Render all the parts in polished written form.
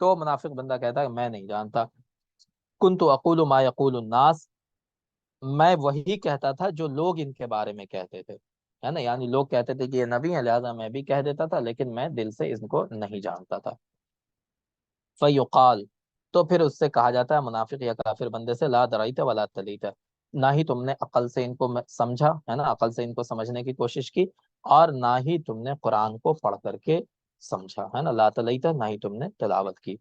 تو منافق بندہ کہتا ہے میں نہیں جانتا. کنت اقول ما یقول الناس، میں وہی کہتا تھا جو لوگ ان کے بارے میں کہتے تھے، ہے نا، یعنی لوگ کہتے تھے کہ یہ نبی ہیں لہذا میں بھی کہہ دیتا تھا، لیکن میں دل سے ان کو نہیں جانتا تھا. فیقال، تو پھر اس سے کہا جاتا ہے منافق یا کافر بندے سے، لا درائت ولا تلیت، نہ ہی تم نے عقل سے ان کو سمجھا، ہے نا، عقل سے ان کو سمجھنے کی کوشش کی، اور نہ ہی تم نے قرآن کو پڑھ کر کے سمجھا، ہے نا، لا تلیت، نہ ہی تم نے تلاوت کی.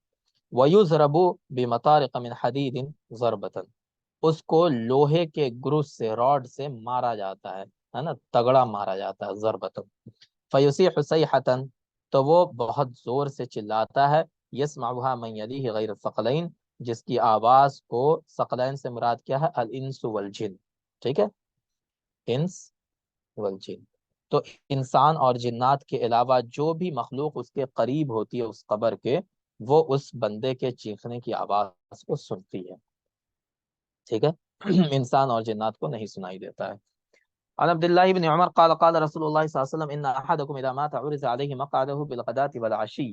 وَيُضْرَبُ بِمَطَارِقَ مِنْ حَدِيدٍ ضَرْبَةً، اس کو لوہے کے گروس سے، راڈ سے مارا جاتا ہے نا، تگڑا مارا جاتا ہے، ضربتن. فیصیح صیحة، تو وہ بہت زور سے چلاتا ہے، یسمعها من یلیہ غیر الثقلین، جس کی آواز کو، ثقلین سے مراد کیا ہے، الانس والجن، ٹھیک ہے، انس والجن. تو انسان اور جنات کے علاوہ جو بھی مخلوق اس کے قریب ہوتی ہے اس قبر کے، وہ اس بندے کے چیخنے کی آواز کو سنتی ہے، ٹھیک ہے. انسان اور جنات کو نہیں سنائی دیتا ہے. عن عبد الله بن عمر قال قال رسول الله صلى الله عليه وسلم ان احدكم اذا مات عرض عليه مقعده بالغداة والعشي،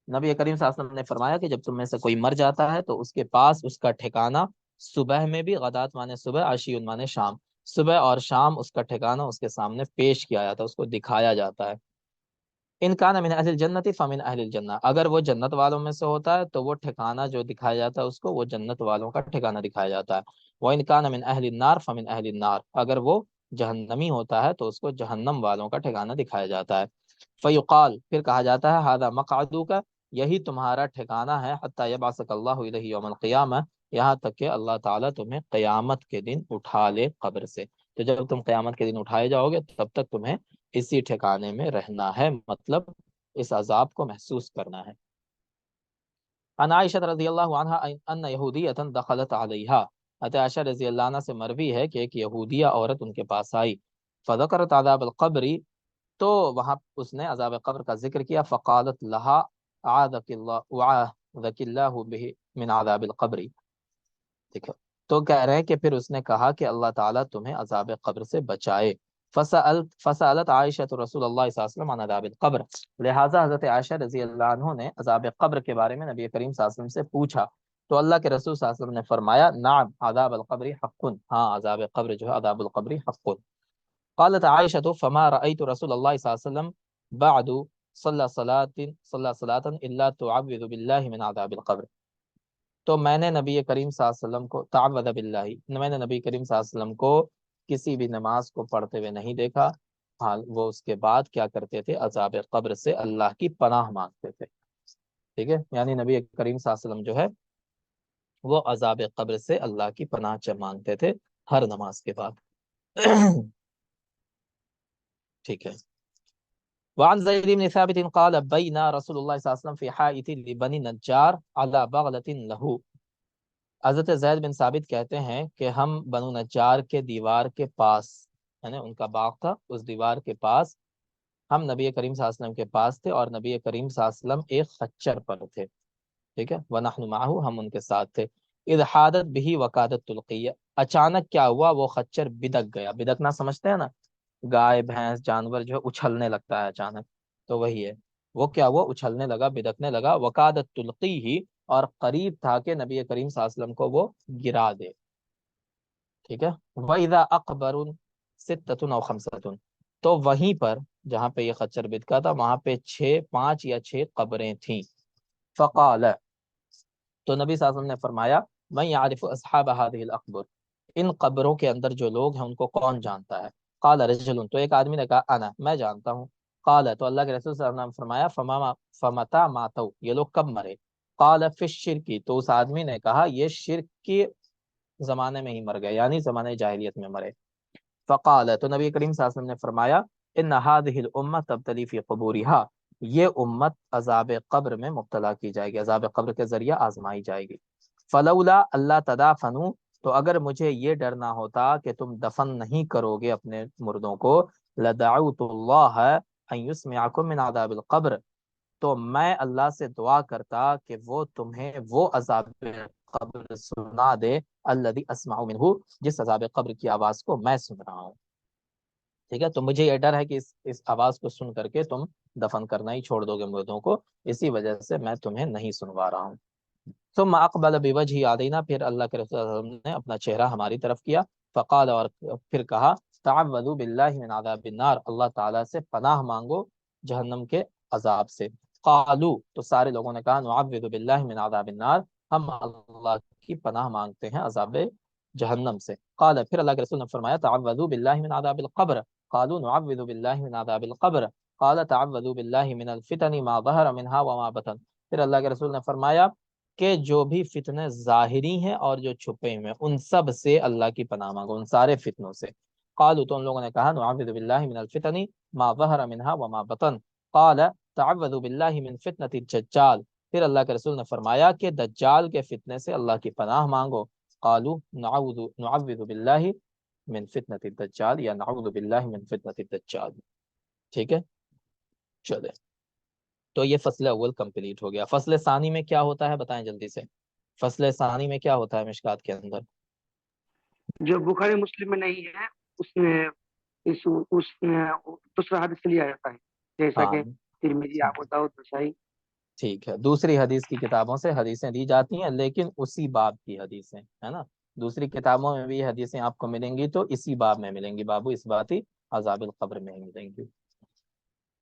نبی کریم صلی اللہ علیہ وسلم نے فرمایا کہ جب تم میں سے کوئی مر جاتا ہے تو اس کے پاس اس کا ٹھکانہ صبح میں بھی، غدات مانے صبح، عشی مانے شام، صبح اور شام اس کا ٹھکانہ اس کے سامنے پیش کیا جاتا ہے، اس کو دکھایا جاتا ہے. ان کان من اہل الجنت فمن اہل الجنہ، اگر وہ جنت والوں میں سے ہوتا ہے تو وہ ٹھکانہ جو دکھایا جاتا ہے اس کو، وہ جنت والوں کا ٹھکانہ دکھایا جاتا ہے. وَإِن كَانَ مِنْ أَهْلِ النَّارِ فَمِنْ أَهْلِ النَّارِ، اگر وہ جہنمی ہوتا ہے تو اس کو جہنم والوں کا ٹھکانہ دکھایا جاتا ہے. فیقال، پھر کہا جاتا ہے، هذا مقعدک، یہی تمہارا ٹھکانہ ہے، حتی یبعثک اللہ الیہ یوم القیامہ، یہاں تک کہ اللہ تعالیٰ تمہیں قیامت کے دن اٹھا لے قبر سے. تو جب تم قیامت کے دن اٹھائے جاؤ گے تب تک تمہیں اسی ٹھکانے میں رہنا ہے، مطلب اس عذاب کو محسوس کرنا ہے. عن عائشہ رضی اللہ عنہا ان یہودیۃ دخلت علیہا، حضرت عائشہ رضی اللہ عنہ سے مروی ہے کہ ایک یہودیہ عورت ان کے پاس آئی. فذکرت عذاب القبر، تو وہاں اس نے عذاب قبر کا ذکر کیا. فقالت لہا اعاذک اللہ بہ من عذاب القبر، ٹھیک ہے. تو کہہ رہے ہیں کہ پھر اس نے کہا کہ اللہ تعالیٰ تمہیں عذاب قبر سے بچائے. فسألت عائشہ رسول اللہ صلی اللہ علیہ وسلم عن عذاب القبر، لہٰذا حضرت عائشہ رضی اللہ عنہ نے عذاب قبر کے بارے میں نبی کریم صلی اللہ علیہ وسلم سے پوچھا. تو اللہ کے رسول صلی اللہ علیہ وسلم نے فرمایا، نعم عذاب القبر حق، ہاں عذاب قبر جو ہے، عذاب القبر حق. قالت عائشہ فما رأيت رسول اللہ صلی اللہ علیہ وسلم بعد صلی صلاة الا تعوذ باللہ من عذاب القبر، تو میں نے نبی کریم صلی اللہ علیہ وسلم کو تعوذ باللہ، میں نے نبی کریم صلی اللہ علیہ وسلم کو کسی بھی نماز کو پڑھتے ہوئے نہیں دیکھا، ہاں وہ اس کے بعد کیا کرتے تھے، عذاب قبر سے اللہ کی پناہ مانگتے تھے، ٹھیک ہے. یعنی نبی کریم صلی اللہ علیہ وسلم جو ہے وہ عذاب قبر سے اللہ کی پناہ مانگتے تھے ہر نماز کے بعد. ٹھیک ہے. وعن زید بن ثابت قال بین رسول اللہ صلی اللہ علیہ وسلم فی حائط لبنی نجار علی بغلۃ لہ، حضرت زید بن ثابت کہتے ہیں کہ ہم بنو نجار کے دیوار کے پاس، یعنی ان کا باغ تھا، اس دیوار کے پاس ہم نبی کریم صلی اللہ علیہ وسلم کے پاس تھے، اور نبی کریم صلی اللہ علیہ وسلم ایک خچر پر تھے، ٹھیک ہے. وَنَحْنُ مَعَهُ، ہم ان کے ساتھ تھے. اذ حادت بِهِ وَقَادَتْ تُلْقِيَّ، اچانک کیا ہوا، وہ خچر بدک گیا. بدکنا سمجھتے ہیں نا، گائے بھینس جانور جو ہے اچھلنے لگتا ہے اچانک، تو وہی ہے. وہ کیا ہوا، اچھلنے لگا، بدکنے لگا. وَقَادَتْ تُلْقِيهِ، اور قریب تھا کہ نبی کریم صلی اللہ علیہ وسلم کو وہ گرا دے، ٹھیک ہے. وَإِذَا أَقْبَرٌ سِتَّةٌ أَوْ خَمْسَةٌ، تو وہیں پر جہاں پہ یہ خچر بدکا تھا وہاں پہ 5 یا 6 قبریں تھیں. فقال، تو نبی صلی اللہ علیہ وسلم نے فرمایا، من یعرف اصحاب هذه الاقبر، ان قبروں کے اندر جو لوگ ہیں ان کو کون جانتا ہے. قال رجل، تو ایک آدمی نے کہا، انا، میں جانتا ہوں. قال، تو اللہ کے رسول صلی اللہ علیہ وسلم نے فرمایا، فمتا ماتوا، یہ لوگ کب مرے. قال فی الشرک، تو اس آدمی نے کہا یہ شرک کے زمانے میں ہی مر گئے، یعنی زمانے جاہلیت میں مرے. فقال، تو نبی کریم صلی اللہ علیہ وسلم نے فرمایا، ان هذه الامه تبتلی فی قبورها، یہ امت عذاب قبر میں مبتلا کی جائے گی، عذاب قبر کے ذریعے آزمائی جائے گی. فلولا اللہ تدافنوا، تو اگر مجھے یہ ڈر نہ ہوتا کہ تم دفن نہیں کرو گے اپنے مردوں کو، لدعوت اللہ ان یسمعکم من عذاب القبر، تو میں اللہ سے دعا کرتا کہ وہ تمہیں وہ عذاب قبر سنا دے، الذی اسمع منہ، جس عذاب قبر کی آواز کو میں سن رہا ہوں. ٹھیک ہے، تو مجھے یہ ڈر ہے کہ اس آواز کو سن کر کے تم دفن کرنا ہی چھوڑ دو گے مردوں کو، اسی وجہ سے میں تمہیں نہیں سنوا رہا ہوں۔ ثم اقبل بوجهه علینا، پھر اللہ کے رسول صلی اللہ علیہ وسلم نے اپنا چہرہ ہماری طرف کیا، فقال، اور پھر کہا، تعوذوا باللہ من عذاب النار، اللہ تعالیٰ سے پناہ مانگو جہنم کے عذاب سے۔ قالو، تو سارے لوگوں نے کہا، نعوذ باللہ من عذاب النار، ہم اللہ کی پناہ مانگتے ہیں عذاب جہنم سے۔ قال، پھر اللہ کے رسول نے فرمایا، تعوذوا باللہ من عذاب القبر، قالوا نعوذ باللہ من عذاب القبر، قال تعوذوا باللہ من الفتن ما ظہر منها وما بطن، پھر اللہ کے رسول نے فرمایا کہ جو بھی فتنے ظاہری ہیں اور جو چھپے ہوئے ہیں ان سب سے اللہ کی پناہ مانگو، ان سارے فتنوں سے۔ قالوا، تو ان لوگوں نے کہا، نعوذ باللہ من الفتن ما ظہر منها وما بطن، قال تعوذوا باللہ من فتنة الدجال، پھر اللہ کے رسول نے فرمایا کہ دجال کے فتنے سے اللہ کی پناہ مانگو۔ قالوا نعوذ باللہ من فتنة الدجال، یا نعوذ باللہ من فتنة الدجال۔ ٹھیک ہے، چلے، تو یہ فصل اول کمپلیٹ ہو گیا۔ فصل ثانی میں کیا ہوتا ہے بتائیں جلدی سے، فصل ثانی میں کیا ہوتا ہے مشکات کے اندر؟ جو بخاری مسلم میں نہیں ہے اس میں اس دوسرا حدیث کے لیے آ جاتا ہے، جیسا ہاں کہ ترمذی، ابو داؤد، نسائی۔ ٹھیک ہے، دوسری حدیث کی کتابوں سے حدیثیں دی جاتی ہیں لیکن اسی باب کی حدیثیں، ہے نا، دوسری کتابوں میں بھی حدیثیں آپ کو ملیں گی تو اسی باب میں ملیں گی، بابو اثباتی عذاب القبر میں ملیں گی۔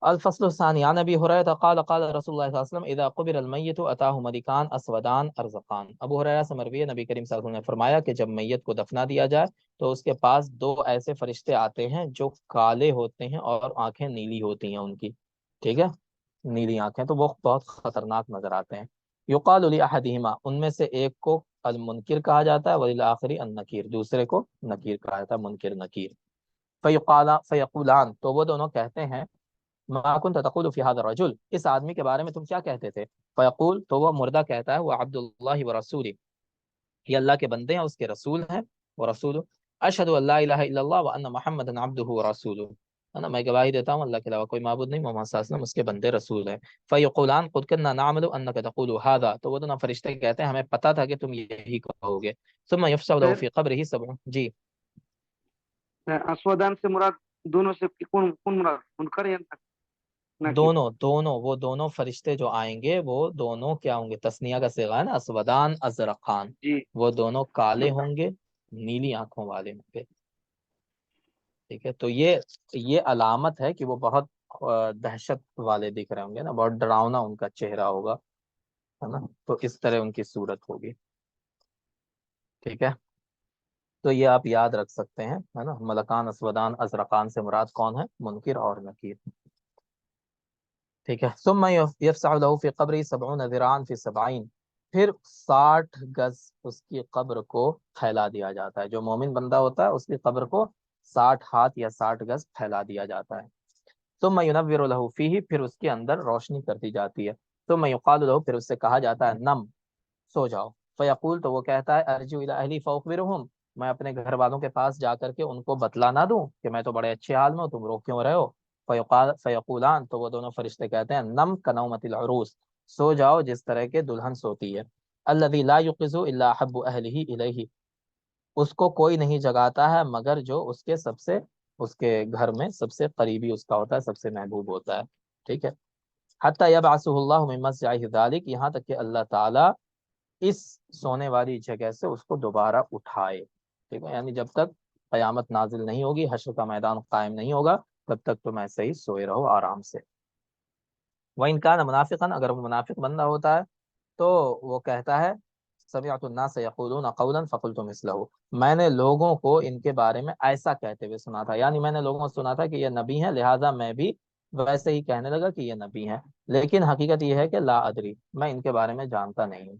الفصل الثانی، عن ابی ہریرہ قال قال رسول اللہ صلی اللہ علیہ وسلم اذا قبر المیت اتاہ ملکان اسودان ارزقان، ابو ہریرہ سے مروی ہے، نبی کریم صلی اللہ علیہ وسلم نے فرمایا کہ جب میت کو دفنا دیا جائے تو اس کے پاس دو ایسے فرشتے آتے ہیں جو کالے ہوتے ہیں اور آنکھیں نیلی ہوتی ہیں ان کی، ٹھیک ہے، نیلی آنکھیں، تو وہ بہت خطرناک نظر آتے ہیں۔ یقال لاحدہما، ان میں سے ایک کو المنکر کہا جاتا ہے، وللآخری النکیر، دوسرے کو نکیر کہا جاتا ہے، منکر نکیر۔ فیقولان، تو وہ دونوں کہتے ہیں، ما كنت تقول في هذا الرجل، اس آدمی کے بارے میں تم کیا کہتے تھے؟ فیقول، تو وہ مردہ کہتا ہے، وہ عبد اللہ ورسولہ، یہ اللہ کے بندے ہیں اس کے رسول ہیں، ورسول اشهد ان لا الہ الا اللہ وان محمدا عبدہ ورسولہ، ہے نا، میں گواہی دیتا ہوں اللہ کے علاوہ کوئی معبود نہیں، محمد صلی اللہ علیہ وسلم اس کے بندے رسول ہیں۔ فیقولان قد كنا نعمل انك تقول هذا، تو وہ دونوں فرشتے کہتے ہیں ہمیں پتہ تھا کہ تم یہی کہو گے۔ ثم يفسح له پھر في قبره سبع، جی، اسودان سے مراد دونوں سے کون کون مراد، منکر یا نکیر؟ دونوں دونوں وہ دونوں فرشتے جو آئیں گے وہ دونوں کیا ہوں گے، تسنیہ کا صیغہ ہے نا، اسودان ازرقان، جی، وہ دونوں کالے ہوں گے، نیلی آنکھوں والے ہوں گے، ٹھیک ہے، تو یہ علامت ہے کہ وہ بہت دہشت والے دکھ رہے ہوں گے نا، بہت ڈراؤنا ان کا چہرہ ہوگا، ہے نا، تو اس طرح ان کی صورت ہوگی، ٹھیک ہے، تو یہ آپ یاد رکھ سکتے ہیں، ہے نا، ملکان اسودان ازرقان سے مراد کون ہے؟ منکر اور نکیر، ٹھیک ہے۔ ثم یفسع له فی قبری 70 ذراعا فی 70، پھر 60 گز اس کی قبر کو پھیلا دیا جاتا ہے، جو مومن بندہ ہوتا ہے اس کی قبر کو 60 ہاتھ یا 60 گز پھیلا دیا جاتا ہے۔ ثم ینور له فیہ، پھر اس کے اندر روشنی کر دی جاتی ہے۔ ثم یقال له، پھر اس سے کہا جاتا ہے نم، سو جاؤ۔ فیقول، تو وہ کہتا ہے ارجو الی اہلی فاخبرهم، میں اپنے گھر والوں کے پاس جا کر کے ان کو بتلا نہ دوں کہ میں تو بڑے اچھے حال میں ہوں، تم رو کیوں رہے ہو؟ فیقولان، تو وہ دونوں فرشتے کہتے ہیں نم کنومت العروس، سو جاؤ جس طرح کے دلہن سوتی ہے، الذی لا یقظ الا احب اہلہ الیہ، اس کو کوئی نہیں جگاتا ہے مگر جو اس کے گھر میں سب سے قریبی اس کا ہوتا ہے، سب سے محبوب ہوتا ہے، ٹھیک ہے۔ حتی یبعثہ اللہ من مسجعہ ذلک، یہاں تک کہ اللہ تعالیٰ اس سونے والی جگہ سے اس کو دوبارہ اٹھائے، ٹھیک ہے، یعنی جب تک قیامت نازل نہیں ہوگی، حشر کا میدان قائم نہیں ہوگا، تب تک تم ایسے ہی سوئے رہو آرام سے۔ وَإِنْ كَانَ مُنَافِقًا، اگر وہ منافق بندہ ہوتا ہے تو وہ کہتا ہے سمعت الناس یقولون قولا فقلت مثلہ، میں نے لوگوں کو ان کے بارے میں ایسا کہتے ہوئے سنا تھا، یعنی میں نے لوگوں کو سنا تھا کہ یہ نبی ہیں، لہٰذا میں بھی ویسے ہی کہنے لگا کہ یہ نبی ہیں، لیکن حقیقت یہ ہے کہ لا ادری، میں ان کے بارے میں جانتا نہیں ہوں۔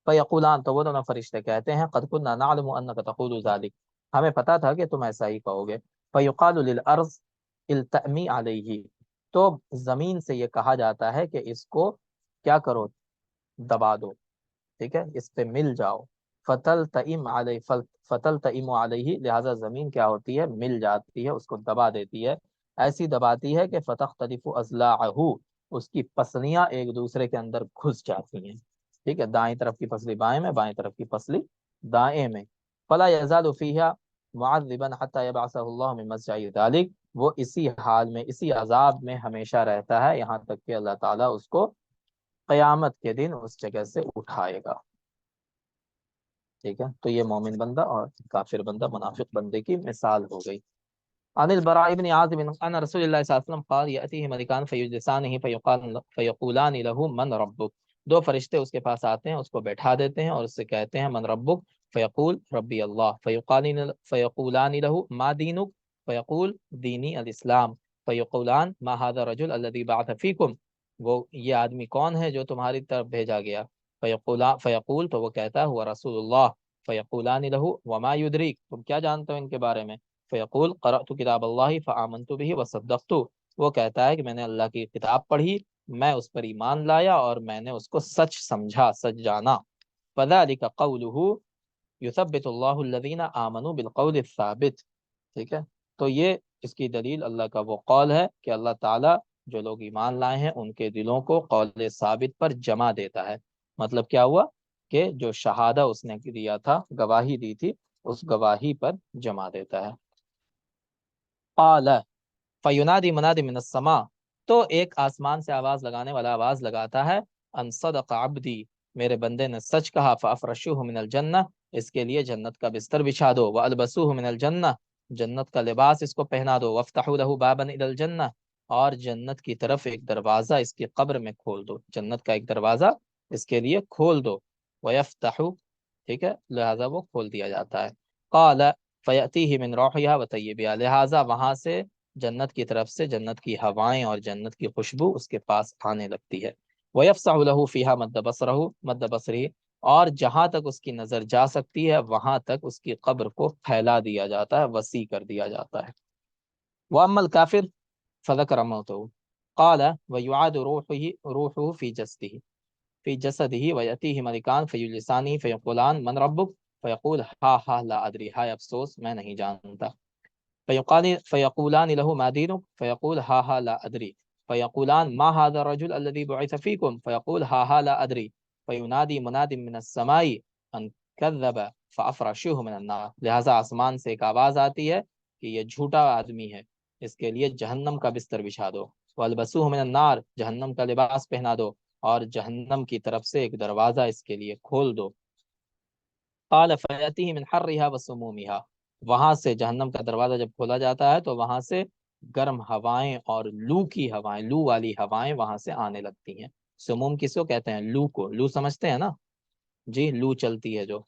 فیقولان، تو وہ دونوں فرشتے کہتے ہیں قد كنا نعلم انك تقول ذلك، ہمیں پتا تھا کہ تم ایسا ہی کہو گے۔ فیقال للارض التأمی علیہ، تو زمین سے یہ کہا جاتا ہے کہ اس کو کیا کرو، دبا دو، ٹھیک ہے، اس پہ مل جاؤ۔ فتل تئیم علیہ، لہذا زمین کیا ہوتی ہے، مل جاتی ہے، اس کو دبا دیتی ہے، ایسی دباتی ہے کہ فتختلف اضلاعہ، اس کی پسلیاں ایک دوسرے کے اندر گھس جاتی ہیں، ٹھیک ہے، دائیں طرف کی پسلی بائیں میں، بائیں طرف کی پسلی دائیں میں۔ فلا یزال فیہا معذبا حتی یبعثہ اللہ من مسجع ذلک، وہ اسی حال میں، اسی عذاب میں ہمیشہ رہتا ہے، یہاں تک کہ اللہ تعالیٰ اس کو قیامت کے دن اس جگہ سے اٹھائے گا۔ ٹھیک ہے، تو یہ مومن بندہ اور کافر بندہ، منافق بندے کی مثال ہو گئی۔ عن البراء بن عازب ان رسول اللہ صلی اللہ علیہ وسلم قال یأتیہ ملکان فیجلسانہ فیقولان لہ من ربک، دو فرشتے اس کے پاس آتے ہیں، اس کو بیٹھا دیتے ہیں اور اس سے کہتے ہیں من ربک، فیقول ربی اللہ، فیقولان لہ ما دینک، فیقول دینی الاسلام، فیقولان ما هذا الرجل الذی بعث فیکم، وہ یہ آدمی کون ہے جو تمہاری طرف بھیجا گیا؟ فیقول، تو وہ کہتا ہے ہوا رسول اللہ، فیقولان لہ وما یدریک، تم کیا جانتے ہو ان کے بارے میں؟ فیقول قرأت کتاب اللہ فآمنت به وصدقت، وہ کہتا ہے کہ میں نے اللہ کی کتاب پڑھی، میں اس پر ایمان لایا اور میں نے اس کو سچ سمجھا، سچ جانا۔ فذلك قوله یثبت اللہ الذین آمنوا بالقول الثابت، ٹھیک ہے، تو یہ اس کی دلیل اللہ کا وہ قول ہے کہ اللہ تعالیٰ جو لوگ ایمان لائے ہیں ان کے دلوں کو قول ثابت پر جمع دیتا ہے۔ مطلب کیا ہوا کہ جو شہادہ اس نے دیا تھا، گواہی دی تھی، اس گواہی پر جمع دیتا ہے۔ قال فینادی منادی من السماء، تو ایک آسمان سے آواز لگانے والا آواز لگاتا ہے، ان صدق عبدی، میرے بندے نے سچ کہا، فافرشوہ من الجنہ، اس کے لیے جنت کا بستر بچھا دو، والبسوہ من الجنہ، جنت کا لباس اس کو پہنا دو، وافتحوا لہ بابا الی الجنہ، اور جنت کی طرف ایک دروازہ اس کی قبر میں کھول دو، جنت کا ایک دروازہ اس کے لیے کھول دو، ویفتحوا، ٹھیک ہے، لہذا وہ کھول دیا جاتا ہے۔ قال فیأتیہ من روحہا وطیبہا، لہذا وہاں سے جنت کی طرف سے جنت کی ہوائیں اور جنت کی خوشبو اس کے پاس آنے لگتی ہے۔ وَيَفْسَحُ لَهُ فِيهَا مَدَّ بَصَرِهِ، اور جہاں تک اس کی نظر جا سکتی ہے وہاں تک اس کی قبر کو پھیلا دیا جاتا ہے، وسیع کر دیا جاتا ہے۔ وَأَمَّا الْكَافِرُ فَذَكَرَ مَوْتَهُ قَالَ وَيُعَادُ رُوحُهُ فِي جَسَدِهِ وَيَأْتِيهِ مَلِكَانِ فَيُجْلِسَانِهِ فَيَقُولَانِ مَنْ رَبُّكَ، فَيَقُولُ ہا لا أَدْرِي، ہائے افسوس میں نہیں جانتا۔ فیقولان له ما دینک، فیقول ہا لا ادری، فیقولان ما هذا الرجل الذي بعث فيكم، فیقول ہا لا ادری، فینادی مناد من السماء ان کذب فافرشوه من النار، لہذا آسمان سے ایک آواز آتی ہے کہ یہ جھوٹا آدمی ہے، اس کے لیے جہنم کا بستر بچھا دو، والبسوه من النار، جہنم کا لباس پہنا دو، اور جہنم کی طرف سے ایک دروازہ اس کے لیے کھول دو۔ قال فیاتیہ من حرها وسمومها، وہاں سے جہنم کا دروازہ جب کھولا جاتا ہے تو وہاں سے گرم ہوائیں اور لو کی ہوائیں، لو والی ہوائیں وہاں سے آنے لگتی ہیں۔ سموم کس کو کہتے ہیں؟ لو کو، لو سمجھتے ہیں نا جی، لو چلتی ہے جو،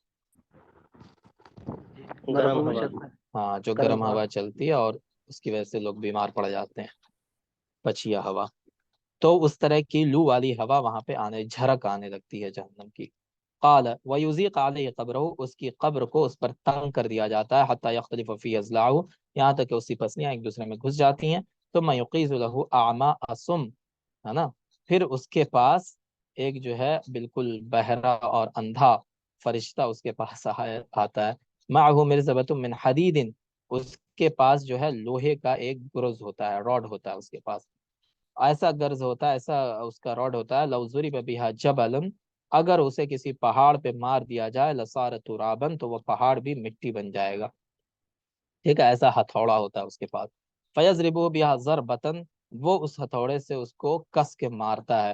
گرم ہوا چلتا ہے، ہاں جو گرم گرم ہوا۔ ہوا چلتی ہے اور اس کی وجہ سے لوگ بیمار پڑ جاتے ہیں، پچھیا ہوا، تو اس طرح کی لو والی ہوا وہاں پہ آنے، جھرک آنے لگتی ہے جہنم کی۔ قال ویذیق علیہ قبرہ، اس کی قبر کو اس پر تنگ کر دیا جاتا ہے، حتی یختلف فی اضلاعہ، یہاں تک کہ اس کی پسلیاں ایک دوسرے میں گھس جاتی ہیں، ثم یقیظ لہ اعمی اصم، ہے نا، پھر اس کے پاس ایک جو ہے بالکل بہرا اور اندھا فرشتہ اس کے پاس آتا ہے، معہ مرزبۃ من حدید، اس کے پاس جو ہے لوہے کا ایک گرز ہوتا ہے، راڈ ہوتا ہے اس کے پاس، ایسا گرز ہوتا ہے، ایسا اس کا راڈ ہوتا ہے، لو ضرب بہا جبل، اگر اسے کسی پہاڑ پہ مار دیا جائے، لصار ترابا، تو وہ پہاڑ بھی مٹی بن جائے گا، ٹھیک ہے، ایسا ہتھوڑا ہوتا ہے اس کے پاس، فیضربو بہا ضربۃ، وہ اس ہتھوڑے سے اس کو کس کے مارتا ہے،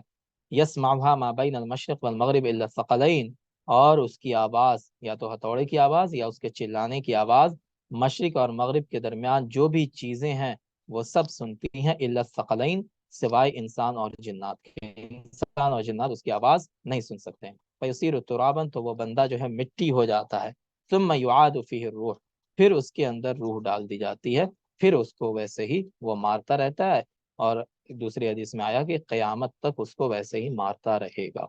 یسمعها ما بین المشرق والمغرب الا الثقلین، اور اس کی آواز، یا تو ہتھوڑے کی آواز یا اس کے چلانے کی آواز، مشرق اور مغرب کے درمیان جو بھی چیزیں ہیں وہ سب سنتی ہیں، الا الثقلین، سوائے انسان اور جنات کے، انسان اور جنات اس کی آواز نہیں سن سکتے ہیں، فیصیر ترابا، تو وہ بندہ جو ہے مٹی ہو جاتا ہے، ثم یعاد فیہ الروح، پھر اس کے اندر روح ڈال دی جاتی ہے، پھر اس کو ویسے ہی وہ مارتا رہتا ہے، اور دوسری حدیث میں آیا کہ قیامت تک اس کو ویسے ہی مارتا رہے گا۔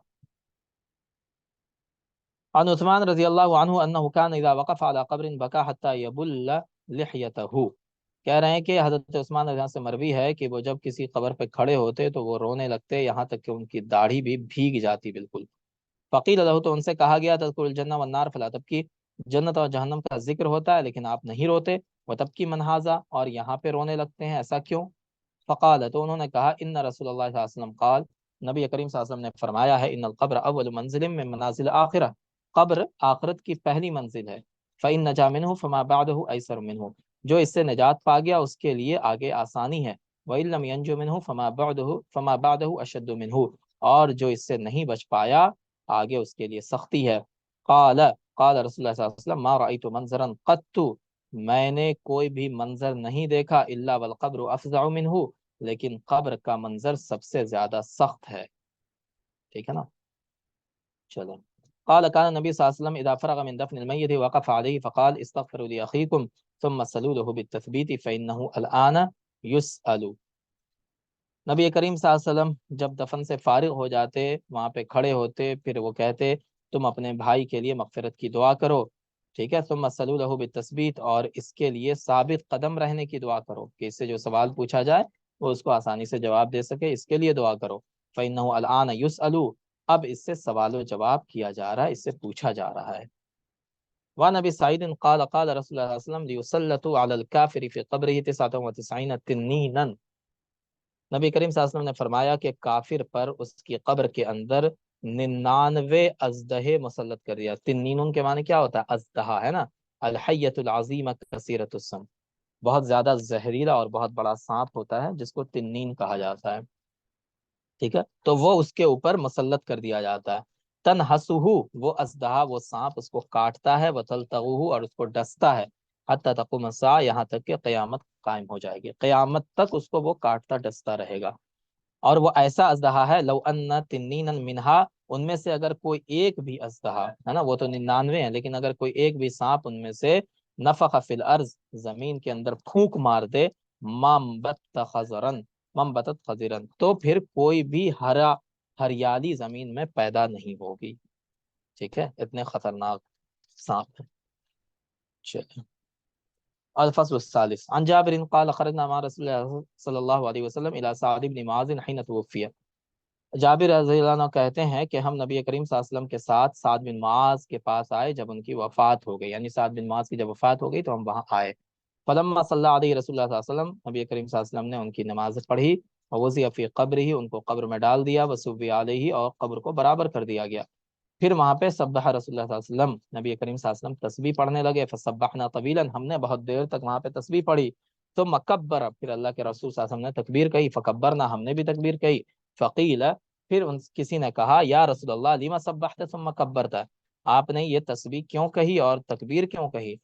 عن عثمان رضی اللہ عنہ انہ کان اذا وقف على قبر بکا حتی یبل لحیتہ، کہہ رہے ہیں کہ حضرت عثمان رضی اللہ عنہ سے مروی ہے کہ وہ جب کسی قبر پہ کھڑے ہوتے تو وہ رونے لگتے، یہاں تک کہ ان کی داڑھی بھی بھیگ جاتی بالکل۔ فقیل له، تو ان سے کہا گیا، تذکر الجنہ والنار فلا تبکی، جنت اور جہنم کا ذکر ہوتا ہے لیکن آپ نہیں روتے، وتبکی من ھذا، اور یہاں پہ رونے لگتے ہیں، ایسا کیوں؟ فقال، تو انہوں نے کہا، ان رسول اللہ صلی اللہ علیہ وسلم قال، نبی کریم صلی اللہ علیہ وسلم نے فرمایا ہے، ان القبر اول منزل من منازل آخرہ، قبر آخرت کی پہلی منزل ہے، فإن نجا منہ فما بعدہ ایسر منہ، جو اس سے نجات پا گیا اس کے لیے آگے آسانی ہے، وَإِن لَّمْ يَنْجُ مِنْهُ فَمَا بَعْدَهُ أَشَدُّ مِنْهُ، اور جو اس سے نہیں بچ پایا آگے اس کے لیے سختی ہے۔ قال رسول اللہ صلی اللہ علیہ وسلم ما رأيت منظرا قط، میں نے کوئی بھی منظر نہیں دیکھا الا والقبر افظع منه، لیکن قبر کا منظر سب سے زیادہ سخت ہے۔ ٹھیک ہے نا، چلو۔ قال كان النبي صلى الله عليه وسلم اذا فرغ من دفن الميت وقف عليه فقال استغفروا لاخيكم ثم صلوا له بالتثبيت فانه الان يسأل۔ نبی کریم صلی اللہ علیہ وسلم جب دفن سے فارغ ہو جاتے وہاں پہ کھڑے ہوتے، پھر وہ کہتے تم اپنے بھائی کے لیے مغفرت کی دعا کرو، ٹھیک ہے، ثم صلوا له بالتثبیت، اور اس کے لیے ثابت قدم رہنے کی دعا کرو کہ اس سے جو سوال پوچھا جائے وہ اس کو آسانی سے جواب دے سکے، اس کے لیے دعا کرو۔ فإنه الآن يسأل، اب اس سے سوال و جواب کیا جا رہا ہے، اس سے پوچھا جا رہا ہے۔ وعن ابي سعيد قال قال رسول الله صلى الله عليه وسلم ليسلط على الكافر في قبره 99 تنينا، نبی کریم صلی اللہ علیہ وسلم نے فرمایا کہ کافر پر اس کی قبر کے اندر 99 اژدہے مسلط کر دیا۔ تنین کے معنی کیا ہوتا ہے؟ اژدہا ہے نا، الحیۃ العظیمہ کثیرۃ السم، بہت زیادہ زہریلا اور بہت بڑا سانپ ہوتا ہے جس کو تنین کہا جاتا ہے، ٹھیک ہے، تو وہ اس کے اوپر مسلط کر دیا جاتا ہے۔ تنحسہ، وہ اژدہا وہ سانپ اس کو کاٹتا ہے، وتلتغہ، اور اس کو ڈستا ہے، حتی تقوم الساعہ، یہاں تک کہ قیامت قائم ہو جائے گی، قیامت تک اس کو وہ کاٹتا ڈستا رہے گا۔ اور وہ ایسا اژدہا ہے لو ان تنینا منہا، ان میں سے اگر کوئی ایک بھی اژدہا ہے نا، وہ تو 99 ہیں، لیکن اگر کوئی ایک بھی سانپ ان میں سے نفخ فی الارض، زمین کے اندر پھونک مار دے، ممبتت خضرن، تو پھر کوئی بھی ہریالی زمین میں پیدا نہیں ہوگی، ٹھیک ہے، اتنے خطرناک سانپ ہیں۔ چلیں، الفصل الثالث عن جابر قال خرجنا مع رسول الله صلی اللہ علیہ وسلم الى سعد بن معاذ حين توفي، جابر رضی اللہ عنہ کہتے ہیں کہ ہم نبی کریم صلی اللہ علیہ وسلم کے ساتھ سعد بن معاذ کے پاس آئے جب ان کی وفات ہو گئی، یعنی سعد بن معاذ کی جب وفات ہو گئی تو ہم وہاں آئے۔ فلما صلی علیہ رسول اللہ صلی اللہ علیہ وسلم، نبی کریم صلی اللہ علیہ وسلم نے ان کی نماز پڑھی، ووضع فی قبرہ، ان کو قبر میں ڈال دیا، وصوی علیہ، اور قبر کو برابر کر دیا گیا۔ پھر وہاں پہ سبح رسول اللہ صلی اللہ علیہ وسلم، نبی کریم صلی اللہ علیہ وسلم تسبیح پڑھنے لگے، فسبحنا طویلا، ہم نے بہت دیر تک وہاں پہ تسبیح پڑھی، ثم کبر، پھر اللہ کے رسول صلی اللہ علیہ وسلم نے تکبیر کہی، فکبرنا، ہم نے بھی تکبیر کہی، فقیل، پھر کسی نے کہا یا رسول اللہ لما سبحت ثم کبرت، آپ نے یہ تسبیح کیوں کہی اور تکبیر کیوں کہی؟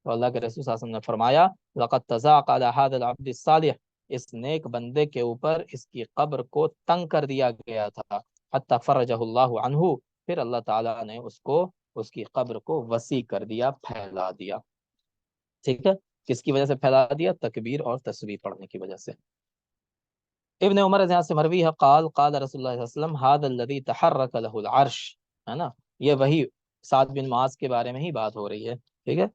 تو اللہ کے رسول صلی اللہ علیہ وسلم نے فرمایا لقد تضاق على هذا العبد الصالح، اس نیک بندے کے اوپر اس کی قبر کو تنگ کر دیا گیا تھا، حتی فرجہ اللہ عنہ، پھر اللہ تعالیٰ نے اس کی قبر کو وسیع کر دیا، پھیلا دیا، ٹھیک ہے، کس کی وجہ سے پھیلا دیا؟ تکبیر اور تسبیح پڑھنے کی وجہ سے۔ ابن عمر یہاں سے مروی ہے قال قال رسول اللہ صلی اللہ علیہ وسلم هذا الذي تحرك له العرش، ہے نا، یہ وہی سعد بن معاذ کے بارے میں ہی بات ہو رہی ہے، ٹھیک ہے،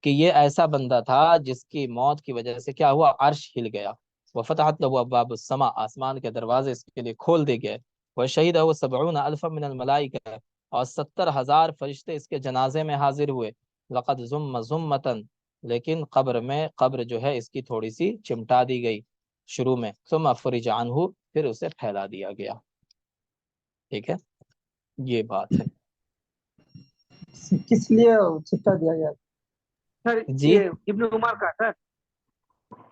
کہ یہ ایسا بندہ تھا جس کی موت کی وجہ سے کیا ہوا؟ عرش ہل گیا، وفتحت له ابواب السماء، آسمان کے دروازے اس کے لیے کھول دیے گئے، وشهده 70,000 من الملائکہ، اور 70,000 فرشتے اس کے جنازے میں حاضر ہوئے، لقد زم زمتن، لیکن قبر جو ہے اس کی تھوڑی سی چمٹا دی گئی شروع میں، ثم فرج عنہ، پھر اسے پھیلا دیا گیا، ٹھیک ہے، یہ بات ہے کس لیے چپٹا دیا گیا؟ سر جی۔ یہ ابن عمر کا سر،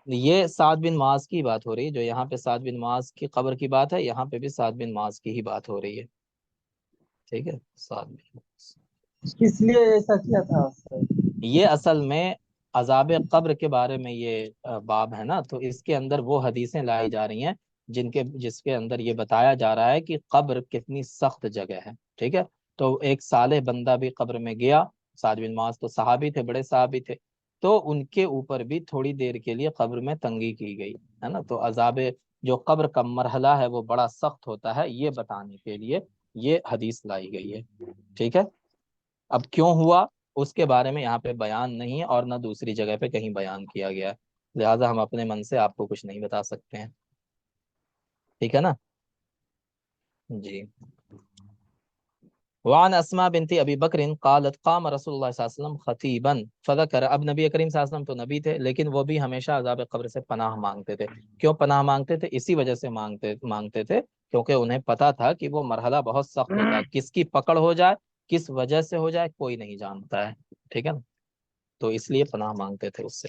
یہ سعد بن معاذ کی بات ہو رہی ہے، جو یہاں پہ سعد بن معاذ کی قبر کی بات ہے، یہاں پہ بھی سعد بن معاذ کی ہی بات ہو رہی ہے، ٹھیک ہے، سعد بن معاذ، کس لیے ایسا کیا تھا؟ یہ اصل میں عذاب قبر کے بارے میں یہ باب ہے نا، تو اس کے اندر وہ حدیثیں لائی جا رہی ہیں جس کے اندر یہ بتایا جا رہا ہے کہ قبر کتنی سخت جگہ ہے، ٹھیک ہے، تو ایک صالح بندہ بھی قبر میں گیا، سعد بن معاذ تو صحابی تھے، بڑے صحابی تھے، تو ان کے اوپر بھی تھوڑی دیر کے لیے قبر میں تنگی کی گئی ہے نا، تو عذاب جو قبر کا مرحلہ ہے وہ بڑا سخت ہوتا ہے، یہ بتانے کے لیے یہ حدیث لائی گئی ہے، ٹھیک ہے۔ اب کیوں ہوا اس کے بارے میں یہاں پہ بیان نہیں ہے، اور نہ دوسری جگہ پہ کہیں بیان کیا گیا ہے، لہٰذا ہم اپنے من سے آپ کو کچھ نہیں بتا سکتے ہیں، ٹھیک ہے نا، جی۔ وعن اسماء بنت ابی بکر قالت قام رسول اللہ صلی اللہ علیہ وسلم خطیبا فذکر، اب نبی کریم صلی اللہ علیہ وسلم تو نبی تھے لیکن وہ بھی ہمیشہ عذاب قبر سے پناہ مانگتے تھے، کیوں پناہ مانگتے تھے؟ اسی وجہ سے مانگتے تھے کیونکہ انہیں پتا تھا کہ وہ مرحلہ بہت سخت ہوتا ہے، کس کی پکڑ ہو جائے، کس وجہ سے ہو جائے، کوئی نہیں جانتا ہے، ٹھیک ہے نا، تو اس لیے پناہ مانگتے تھے اس سے۔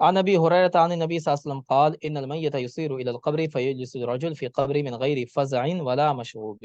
عن ابي هريره عن النبي صلى الله عليه وسلم قال ان الميت يصير الى القبر فيجلس الرجل في قبر من غير فزع ولا مشغوب،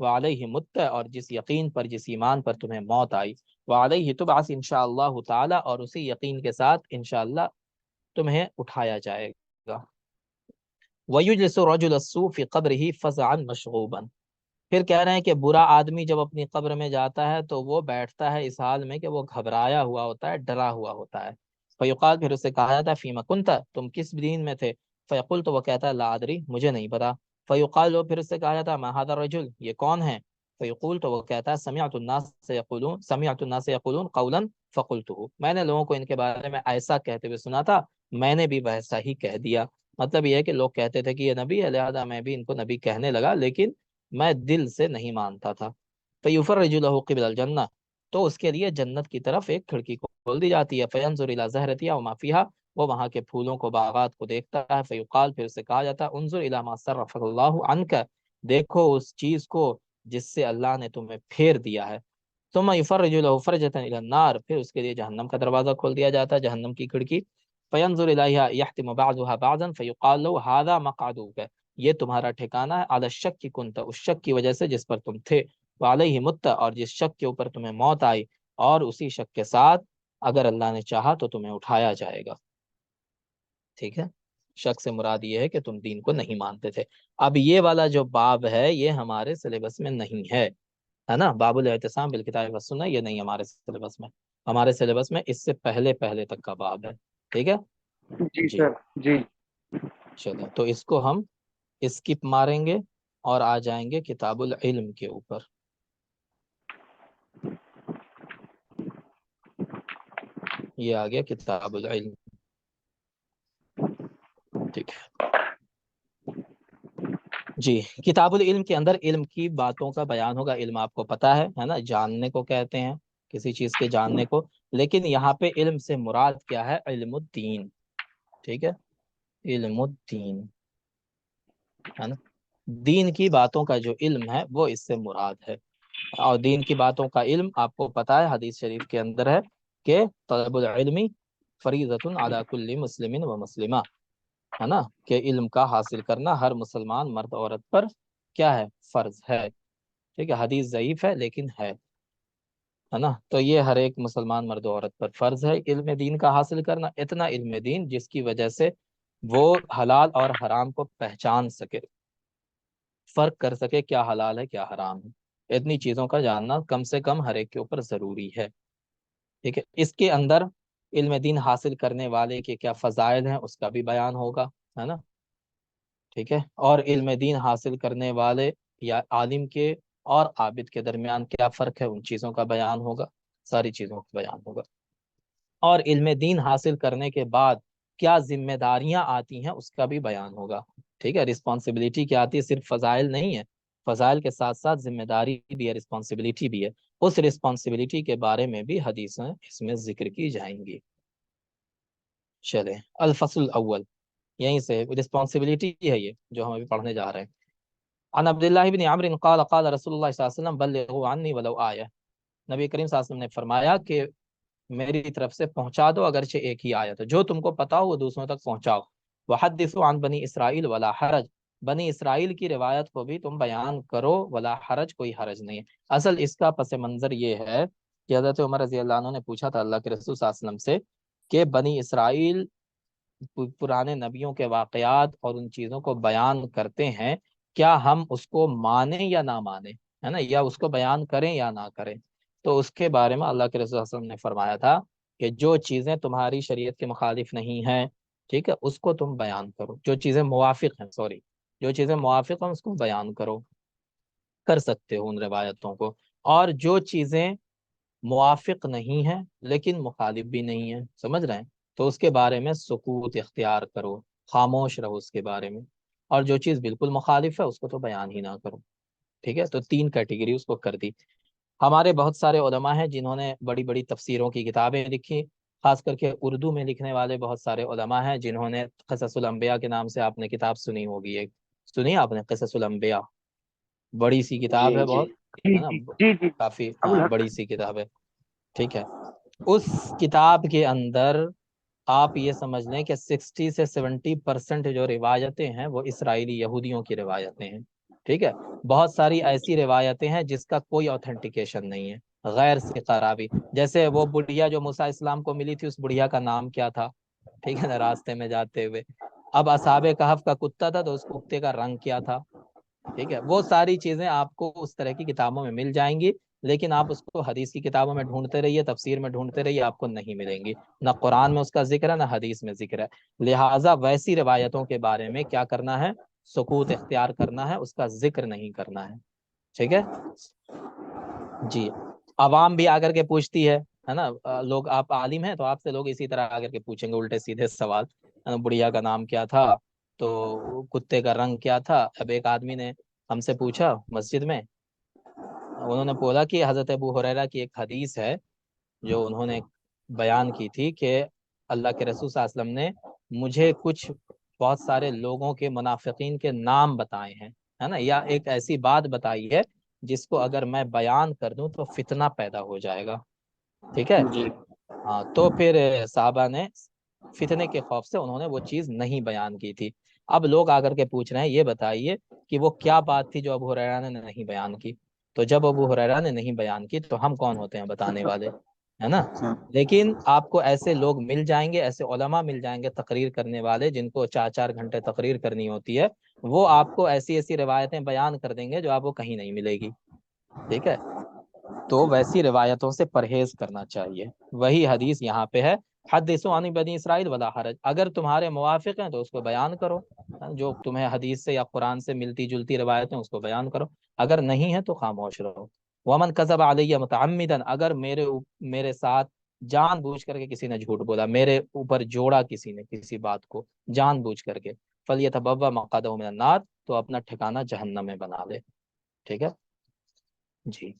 وعلیہ مت، اور جس یقین پر، جس ایمان پر تمہیں موت آئی، وعلیہ تبعث انشاءاللہ تعالی، اور اسی یقین کے ساتھ انشاءاللہ تمہیں اٹھایا جائے گا۔ وَيُجْلِسُ الرَّجُلَ السُّوءَ فِي قَبْرِهِ فَزْعًا مَشْغُوبًا، پھر کہہ رہے ہیں کہ برا آدمی جب اپنی قبر میں جاتا ہے تو وہ بیٹھتا ہے اس حال میں کہ وہ گھبرایا ہوا ہوتا ہے، ڈرا ہوا ہوتا ہے۔ فیقال، پھر اسے کہا جاتا ہے فیما کنت، تم کس دین میں تھے؟ فیقول، تو وہ کہتا ہے لا ادری، مجھے نہیں پتا۔ فیقال، پھر اسے کہا جاتا ہے ما ھذا الرجل، یہ کون ہے؟ فیقول، تو وہ کہتا ہے سمعت الناس یقولون قولا فقلته، میں نے لوگوں کو ان کے بارے میں ایسا کہتے ہوئے سنا تھا، میں نے بھی ویسا ہی کہہ دیا۔ مطلب یہ ہے کہ لوگ کہتے تھے کہ یہ نبی ہے، لہذا میں بھی ان کو نبی کہنے لگا، لیکن میں دل سے نہیں مانتا تھا۔ فَيُفَرِّجُ لَهُ قِبْلَ الْجَنَّةِ، تو اس کے لیے جنت کی طرف ایک کھڑکی کھول دی جاتی ہے۔ فَيَنظُرُ إِلَى زَهْرَتِهَا وَمَا فِيهَا، وہ وہاں کے پھولوں کو، باغات کو دیکھتا ہے۔ فیقال، پھر اسے کہا جاتا ہے انظر إِلَى مَا صَرَّفَ اللَّهُ عَنْكَ، دیکھو اس چیز کو جس سے اللہ نے تمہیں پھیر دیا ہے۔ ثم يفرج له فرجة إلى النار، پھر اس کے لیے جہنم کا دروازہ کھول دیا جاتا ہے، جہنم کی کھڑکی۔ فينظر إليها يحتم بعضها بعضا فيقال له هذا مقعدك، یہ تمہارا ٹھکانہ ہے، علی الشک کی کنت، اس شک کی وجہ سے جس پر تم تھے، وعلیہ مت، اور جس شک کے اوپر تمہیں موت آئی، اور اسی شک کے ساتھ اگر اللہ نے چاہا تو تمہیں اٹھایا جائے گا۔ ٹھیک ہے، شک سے مراد یہ ہے کہ تم دین کو نہیں مانتے تھے۔ اب یہ والا جو باب ہے یہ ہمارے سلیبس میں نہیں ہے نا، باب الاعتصام بالکتاب والسنہ، یہ نہیں ہمارے سلیبس میں، ہمارے سلیبس میں اس سے پہلے پہلے تک کا باب ہے۔ ٹھیک ہے جی جی، سر جی۔ چلیں تو اس کو ہم اسکپ ماریں گے اور آ جائیں گے کتاب العلم کے اوپر۔ یہ آ گیا کتاب العلم، ٹھیک ہے جی۔ کتاب العلم کے اندر علم کی باتوں کا بیان ہوگا۔ علم آپ کو پتا ہے نا، جاننے کو کہتے ہیں، کسی چیز کے جاننے کو، لیکن یہاں پہ علم سے مراد کیا ہے؟ علم الدین، ٹھیک ہے، علم الدین ہے نا، دین کی باتوں کا جو علم ہے وہ اس سے مراد ہے۔ اور دین کی باتوں کا علم آپ کو پتا ہے، حدیث شریف کے اندر ہے کہ طلب العلم فریضۃ علی کل مسلم و مسلمہ، ہے نا، کہ علم کا حاصل کرنا ہر مسلمان مرد عورت پر کیا ہے؟ فرض ہے۔ ٹھیک ہے، حدیث ضعیف ہے لیکن ہے نا، تو یہ ہر ایک مسلمان مرد عورت پر فرض ہے علم دین کا حاصل کرنا، اتنا علم دین جس کی وجہ سے وہ حلال اور حرام کو پہچان سکے، فرق کر سکے کیا حلال ہے کیا حرام ہے، اتنی چیزوں کا جاننا کم سے کم ہر ایک کے اوپر ضروری ہے۔ ٹھیک ہے، اس کے اندر علم دین حاصل کرنے والے کے کیا فضائل ہیں اس کا بھی بیان ہوگا، ہے نا، ٹھیک ہے، اور علم دین حاصل کرنے والے یا عالم کے اور عابد کے درمیان کیا فرق ہے، ان چیزوں کا بیان ہوگا، ساری چیزوں کا بیان ہوگا۔ اور علم دین حاصل کرنے کے بعد کیا ذمہ داریاں آتی ہیں اس کا بھی بیان ہوگا۔ ٹھیک ہے، رسپانسبلٹی کیا آتی ہے، صرف فضائل نہیں ہے، فضائل کے ساتھ ساتھ ذمہ داری بھی ہے، رسپانسبلٹی بھی ہے، اس رسپانسبلٹی کے بارے میں بھی حدیثیں اس میں ذکر کی جائیں گی۔ چلیں الفصل الاول، یہیں سے رسپانسبلٹی ہے یہ جو ہم ابھی پڑھنے جا رہے ہیں۔ عن عبداللہ بن عمرو قال قال رسول اللہ صلی اللہ علیہ وسلم بلغوا عنی ولو آیہ، نبی کریم صلی اللہ علیہ وسلم نے فرمایا کہ میری طرف سے پہنچا دو اگرچہ ایک ہی آیت ہے، جو تم کو پتا ہو وہ دوسروں تک پہنچاؤ۔ وحدثوا عن بنی اسرائیل ولا حرج، بنی اسرائیل کی روایت کو بھی تم بیان کرو، ولا حرج، کوئی حرج نہیں ہے۔ اصل اس کا پس منظر یہ ہے کہ حضرت عمر رضی اللہ عنہ نے پوچھا تھا اللہ کے رسول صلی اللہ علیہ وسلم سے کہ بنی اسرائیل پرانے نبیوں کے واقعات اور ان چیزوں کو بیان کرتے ہیں، کیا ہم اس کو مانیں یا نہ مانیں، ہے نا، یا اس کو بیان کریں یا نہ کریں؟ تو اس کے بارے میں اللہ کے رسول صلی اللہ علیہ وسلم نے فرمایا تھا کہ جو چیزیں تمہاری شریعت کے مخالف نہیں ہیں، ٹھیک ہے، اس کو تم بیان کرو، جو چیزیں موافق ہیں، جو چیزیں موافق ہیں اس کو بیان کرو، کر سکتے ہو ان روایتوں کو، اور جو چیزیں موافق نہیں ہیں لیکن مخالف بھی نہیں ہیں، سمجھ رہے ہیں، تو اس کے بارے میں سکوت اختیار کرو، خاموش رہو اس کے بارے میں، اور جو چیز بالکل مخالف ہے اس کو تو بیان ہی نہ کرو۔ ٹھیک ہے، تو تین کیٹیگری اس کو کر دی۔ ہمارے بہت سارے علماء ہیں جنہوں نے بڑی بڑی تفسیروں کی کتابیں لکھی، خاص کر کے اردو میں لکھنے والے بہت سارے علماء ہیں جنہوں نے قصص الانبیاء کے نام سے آپ نے کتاب سنی ہوگی، ایک سنی آپ نے قصص الانبیاء، بڑی سی کتاب جی ہے جی بہت، جی ہے نا، جی جی جی کافی ابو ہاں الحسن۔ بڑی سی کتاب ہے۔ ٹھیک ہے، اس کتاب کے اندر آپ یہ سمجھ لیں کہ 60 سے 70% جو روایتیں ہیں وہ اسرائیلی یہودیوں کی روایتیں ہیں۔ ٹھیک ہے. بہت ساری ایسی روایتیں ہیں جس کا کوئی اوتھینٹیکیشن نہیں ہے، غیر ثقہ راوی. جیسے وہ بڑھیا جو موسیٰ اسلام کو ملی تھی، اس بڑھیا کا نام کیا تھا؟ ٹھیک ہے نا، راستے میں جاتے ہوئے. اب اصحاب کہف کا کتا تھا تو اس کتے کا رنگ کیا تھا؟ ٹھیک ہے. وہ ساری چیزیں آپ کو اس طرح کی کتابوں میں مل جائیں گی، لیکن آپ اس کو حدیث کی کتابوں میں ڈھونڈتے رہیے، تفسیر میں ڈھونڈتے رہیے، آپ کو نہیں ملیں گی. نہ قرآن میں اس کا ذکر ہے، نہ حدیث میں ذکر ہے. لہٰذا ویسی روایتوں کے بارے میں کیا کرنا ہے؟ سکوت اختیار کرنا ہے، اس کا ذکر نہیں کرنا ہے. ٹھیک ہے جی. عوام بھی آ کر کے پوچھتی ہے نا، لوگ، آپ عالم ہیں تو آپ سے لوگ اسی طرح آ کر کے پوچھیں گے الٹے سیدھے سوال. بڑھیا کا نام کیا تھا؟ تو کتے کا رنگ کیا تھا؟ اب ایک آدمی نے ہم سے پوچھا مسجد میں، انہوں نے بولا کہ حضرت ابو ہریرہ کی ایک حدیث ہے جو انہوں نے بیان کی تھی کہ اللہ کے رسول صلی اللہ علیہ وسلم نے مجھے کچھ بہت سارے لوگوں کے منافقین کے نام بتائے ہیں، ہے نا، یا ایک ایسی بات بتائی ہے جس کو اگر میں بیان کر دوں تو فتنہ پیدا ہو جائے گا. ٹھیک ہے. جی ہاں، تو پھر صحابہ نے فتنے کے خوف سے انہوں نے وہ چیز نہیں بیان کی تھی. اب لوگ آ کر کے پوچھ رہے ہیں یہ بتائیے کہ وہ کیا بات تھی جو ابو ہریرہ نے نہیں بیان کی. تو جب ابو ہریرہ نے نہیں بیان کی تو ہم کون ہوتے ہیں بتانے والے، ہے نا. لیکن آپ کو ایسے لوگ مل جائیں گے، ایسے علماء مل جائیں گے تقریر کرنے والے، جن کو 4 4 گھنٹے تقریر کرنی ہوتی ہے. وہ آپ کو ایسی ایسی روایتیں بیان کر دیں گے جو آپ کو کہیں نہیں ملے گی. ٹھیک ہے. تو ویسی روایتوں سے پرہیز کرنا چاہیے. وہی حدیث یہاں پہ ہے، حدثوا عن بنی اسرائیل ولا حرج. اگر تمہارے موافق ہیں تو اس کو بیان کرو، جو تمہیں حدیث سے یا قرآن سے ملتی جلتی روایتیں اس کو بیان کرو. اگر نہیں ہے تو خاموش رہو. ومن کذب علی متعمدا، اگر میرے ساتھ جان بوجھ کر کے کسی نے جھوٹ بولا، میرے اوپر جوڑا کسی نے کسی بات کو جان بوجھ کر کے، فلیتبوأ مقعدہ من النار، تو اپنا ٹھکانہ جہنم میں بنا لے. ٹھیک ہے جی.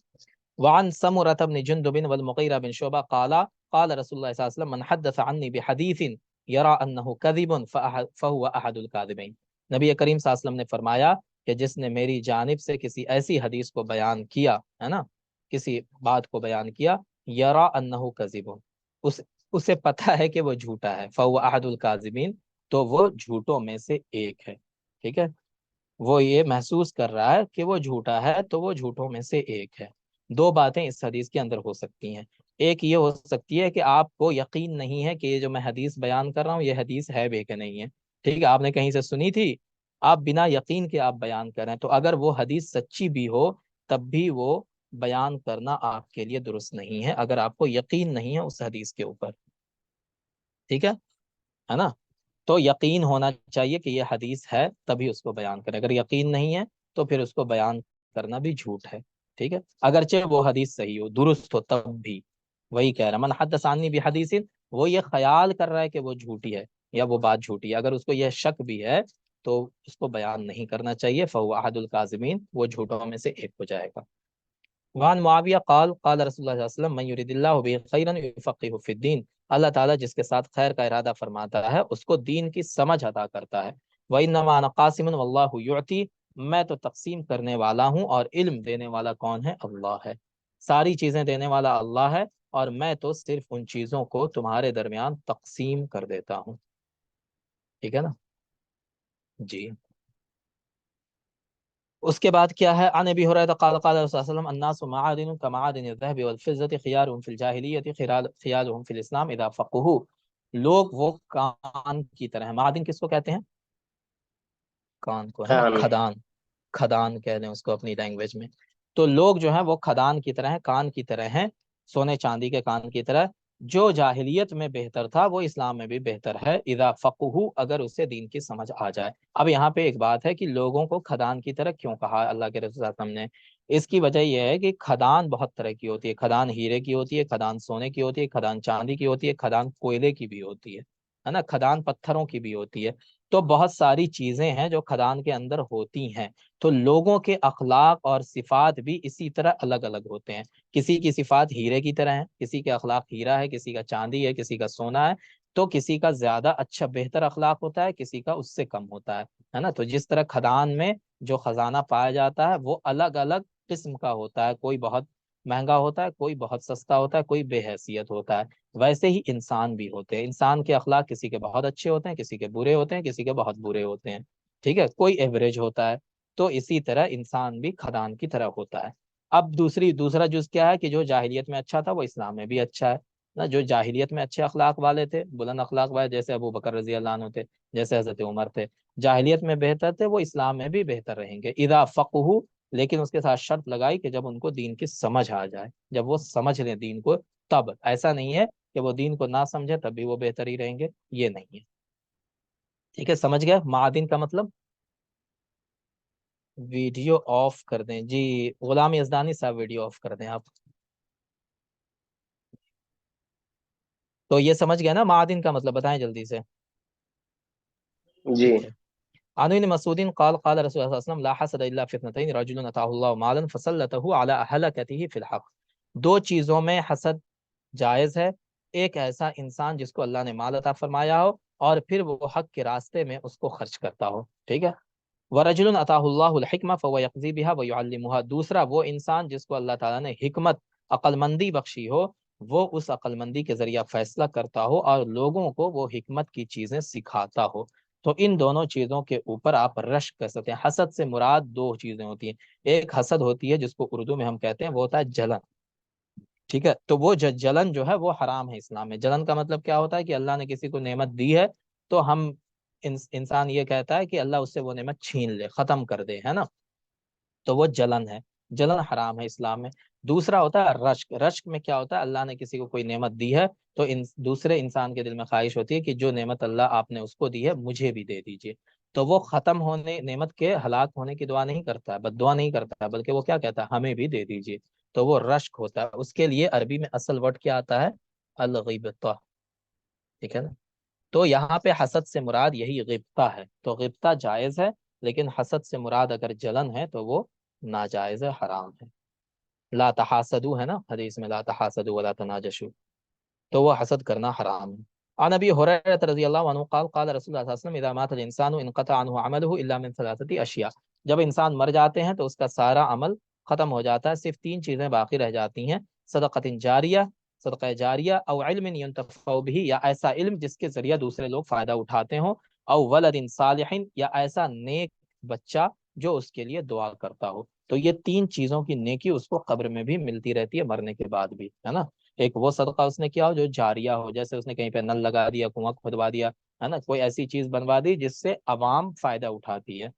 وعن سمرة بن جندب والمغيرة بن شعبة قال قال رسول الله صلى الله عليه وسلم من حدث عني بحديث يرى أنه كذب فهو أحد الكاذبين. نبی کریم صلی اللہ علیہ وسلم نے فرمایا کہ جس نے میری جانب سے کسی ایسی حدیث کو بیان کیا، ہے نا، کسی بات کو بیان کیا، یرا انہ کذب، اسے پتہ ہے کہ وہ جھوٹا ہے، فهو احد الکاذبین، تو وہ جھوٹوں میں سے ایک ہے. ٹھیک ہے. وہ یہ محسوس کر رہا ہے کہ وہ جھوٹا ہے تو وہ جھوٹوں میں سے ایک ہے. دو باتیں اس حدیث کے اندر ہو سکتی ہیں. ایک یہ ہو سکتی ہے کہ آپ کو یقین نہیں ہے کہ یہ جو میں حدیث بیان کر رہا ہوں یہ حدیث ہے بھی کہ نہیں ہے. ٹھیک ہے. آپ نے کہیں سے سنی تھی، آپ بنا یقین کے آپ بیان کر رہے ہیں، تو اگر وہ حدیث سچی بھی ہو تب بھی وہ بیان کرنا آپ کے لیے درست نہیں ہے، اگر آپ کو یقین نہیں ہے اس حدیث کے اوپر. ٹھیک ہے نا. تو یقین ہونا چاہیے کہ یہ حدیث ہے تبھی اس کو بیان کریں. اگر یقین نہیں ہے تو پھر اس کو بیان کرنا بھی جھوٹ ہے. ٹھیک ہے. اگرچہ وہ حدیث صحیح ہو، درست ہو، تب بھی. وہی کہہ رہا من حدث عنی بحدیث، وہ یہ خیال کر رہا ہے کہ وہ جھوٹی ہے یا وہ بات جھوٹی ہے، اگر اس کو یہ شک بھی ہے تو اس کو بیان نہیں کرنا چاہیے. فهو احد الکاذبین، وہ جھوٹوں میں سے ایک ہو جائے گا. وعن معاویہ قال قال رسول اللہ صلی اللہ علیہ وسلم من یرید اللہ بہ خیرا یفقہہ فی الدین، اللہ تعالیٰ جس کے ساتھ خیر کا ارادہ فرماتا ہے اس کو دین کی سمجھ عطا کرتا ہے. وَإِنَّمَا أَنَا قَاسِمٌ وَاللَّهُ يُعْطِي، میں تو تقسیم کرنے والا ہوں اور علم دینے والا کون ہے؟ اللہ ہے. ساری چیزیں دینے والا اللہ ہے اور میں تو صرف ان چیزوں کو تمہارے درمیان تقسیم کر دیتا ہوں. ٹھیک ہے نا جی. اس کے بعد کیا ہے؟ عن ابی ہریرہ قال قال رسول اللہ صلی اللہ علیہ وسلم الناس معادن كمعادن الذهب والفضة خيارهم في الجاهلیة خيارهم في الاسلام اذا فقهوا. لوگ وہ کان کی طرح ہیں. معادن کس کو کہتے ہیں؟ کان کو، ہے نا. کھدان، کھدان کہہ لیں اس کو اپنی لینگویج میں. تو لوگ جو ہیں وہ کھدان کی طرح ہیں، کان کی طرح ہیں، سونے چاندی کے کان کی طرح. جو جاہلیت میں بہتر تھا وہ اسلام میں بھی بہتر ہے، اذا فقہوا، اگر اسے دین کی سمجھ آ جائے. اب یہاں پہ ایک بات ہے کہ لوگوں کو کھدان کی طرح کیوں کہا اللہ کے رسول صلی اللہ علیہ وسلم نے؟ اس کی وجہ یہ ہے کہ کھدان بہت طرح کی ہوتی ہے. کھدان ہیرے کی ہوتی ہے، کھدان سونے کی ہوتی ہے، کھدان چاندی کی ہوتی ہے، کھدان کوئلے کی بھی ہوتی ہے نا، کھدان پتھروں کی بھی ہوتی ہے. تو بہت ساری چیزیں ہیں جو کھدان کے اندر ہوتی ہیں. تو لوگوں کے اخلاق اور صفات بھی اسی طرح الگ الگ ہوتے ہیں. کسی کی صفات ہیرے کی طرح ہیں، کسی کے اخلاق ہیرا ہے، کسی کا چاندی ہے، کسی کا سونا ہے. تو کسی کا زیادہ اچھا بہتر اخلاق ہوتا ہے، کسی کا اس سے کم ہوتا ہے نا. تو جس طرح کھدان میں جو خزانہ پایا جاتا ہے وہ الگ الگ قسم کا ہوتا ہے، کوئی بہت مہنگا ہوتا ہے، کوئی بہت سستا ہوتا ہے، کوئی بے حیثیت ہوتا ہے. ویسے ہی انسان بھی ہوتے ہیں. انسان کے اخلاق کسی کے بہت اچھے ہوتے ہیں، کسی کے برے ہوتے ہیں، کسی کے بہت برے ہوتے ہیں. ٹھیک ہے. کوئی ایوریج ہوتا ہے. تو اسی طرح انسان بھی کھدان کی طرح ہوتا ہے۔ اب دوسرا جز کیا ہے کہ جو جاہلیت میں اچھا تھا وہ اسلام میں بھی اچھا ہے نا۔ جو جاہلیت میں اچھے اخلاق والے تھے، بلند اخلاق والے، جیسے ابو بکر رضی اللہ عنہ تھے، جیسے حضرت عمر تھے، جاہلیت میں بہتر تھے، وہ اسلام میں بھی بہتر رہیں گے اذا فقہوا، لیکن اس کے ساتھ شرط لگائی کہ جب ان کو دین کی سمجھ آ جائے، جب وہ سمجھ لیں دین کو، تب۔ ایسا نہیں ہے کہ وہ دین کو نہ سمجھے تب بھی وہ بہتر ہی رہیں گے، یہ نہیں ہے۔ ٹھیک ہے، سمجھ گیا معادن کا مطلب؟ ویڈیو آف کر دیں جی، غلام یزدانی صاحب ویڈیو آف کر دیں آپ۔ تو یہ سمجھ گیا نا معادن کا مطلب؟ بتائیں جلدی سے۔ جی ٹھیک ہے۔ عن ابن مسعود قال قال رسول اللہ صلی اللہ علیہ وسلم لا حسد الا في اثنتين رجل اتاه الله مالا فسلطه على هلكته في الحق۔ دو چیزوں میں حسد جائز ہے، ایک ایسا انسان جس کو اللہ نے مال عطا فرمایا ہو اور پھر وہ حق کے راستے میں اس کو خرچ کرتا ہو، ٹھیک ہے۔ ورجل اتاه الله الحکمہ فهو يقضي بها ويعلمها، دوسرا وہ انسان جس کو اللہ تعالیٰ نے حکمت، عقل مندی بخشی ہو، وہ اس عقل مندی کے ذریعہ فیصلہ کرتا ہو اور لوگوں کو وہ حکمت کی چیزیں سکھاتا ہو۔ تو ان دونوں چیزوں کے اوپر آپ رشک کر سکتے ہیں۔ حسد سے مراد دو چیزیں ہوتی ہیں، ایک حسد ہوتی ہے جس کو اردو میں ہم کہتے ہیں وہ ہوتا ہے جلن، ٹھیک ہے۔ تو وہ جلن جو ہے وہ حرام ہے اسلام میں۔ جلن کا مطلب کیا ہوتا ہے کہ اللہ نے کسی کو نعمت دی ہے تو ہم انسان یہ کہتا ہے کہ اللہ اس سے وہ نعمت چھین لے، ختم کر دے، ہے نا، تو وہ جلن ہے، جلن حرام ہے اسلام میں۔ دوسرا ہوتا ہے رشک، رشک میں کیا ہوتا ہے، اللہ نے کسی کو کوئی نعمت دی ہے تو دوسرے انسان کے دل میں خواہش ہوتی ہے کہ جو نعمت اللہ آپ نے اس کو دی ہے مجھے بھی دے دیجئے، تو وہ ختم ہونے، نعمت کے ہلاک ہونے کی دعا نہیں کرتا ہے، بد دعا نہیں کرتا ہے، بلکہ وہ کیا کہتا ہے، ہمیں بھی دے دیجئے، تو وہ رشک ہوتا ہے۔ اس کے لیے عربی میں اصل ورڈ کیا آتا ہے، الغیبتہ، ٹھیک ہے نا۔ تو یہاں پہ حسد سے مراد یہی غبطہ ہے، تو غبطہ جائز ہے، لیکن حسد سے مراد اگر جلن ہے تو وہ ناجائز ہے، حرام ہے۔ لا تحاسدو ہے نا حدیث میں، لا تحاسدو ولا تناجشو، تو وہ حسد کرنا حرام ہے۔ عن ابی ہریرہ رضی اللہ عنہ قال قال رسول اللہ صلی اللہ علیہ وسلم اذا مات الانسان انقطع عنه عمله الا من ثلاثه اشیاء، جب انسان مر جاتے ہیں تو اس کا سارا عمل ختم ہو جاتا ہے، صرف تین چیزیں باقی رہ جاتی ہیں، صدقۃ جاریہ، صدقہ جاریہ، او علم ينتفع به، یا ایسا علم جس کے ذریعہ دوسرے لوگ فائدہ اٹھاتے ہوں، او ولد صالح، یا ایسا نیک بچہ جو اس کے لیے دعا کرتا ہو۔ تو یہ تین چیزوں کی نیکی اس کو قبر میں بھی ملتی رہتی ہے، مرنے کے بعد بھی، ہے نا۔ ایک وہ صدقہ اس نے کیا ہو جو جاریہ ہو، جیسے اس نے کہیں پہ نل لگا دیا، کنواں کھودوا دیا، ہے نا، کوئی ایسی چیز بنوا دی جس سے عوام فائدہ اٹھاتی ہے،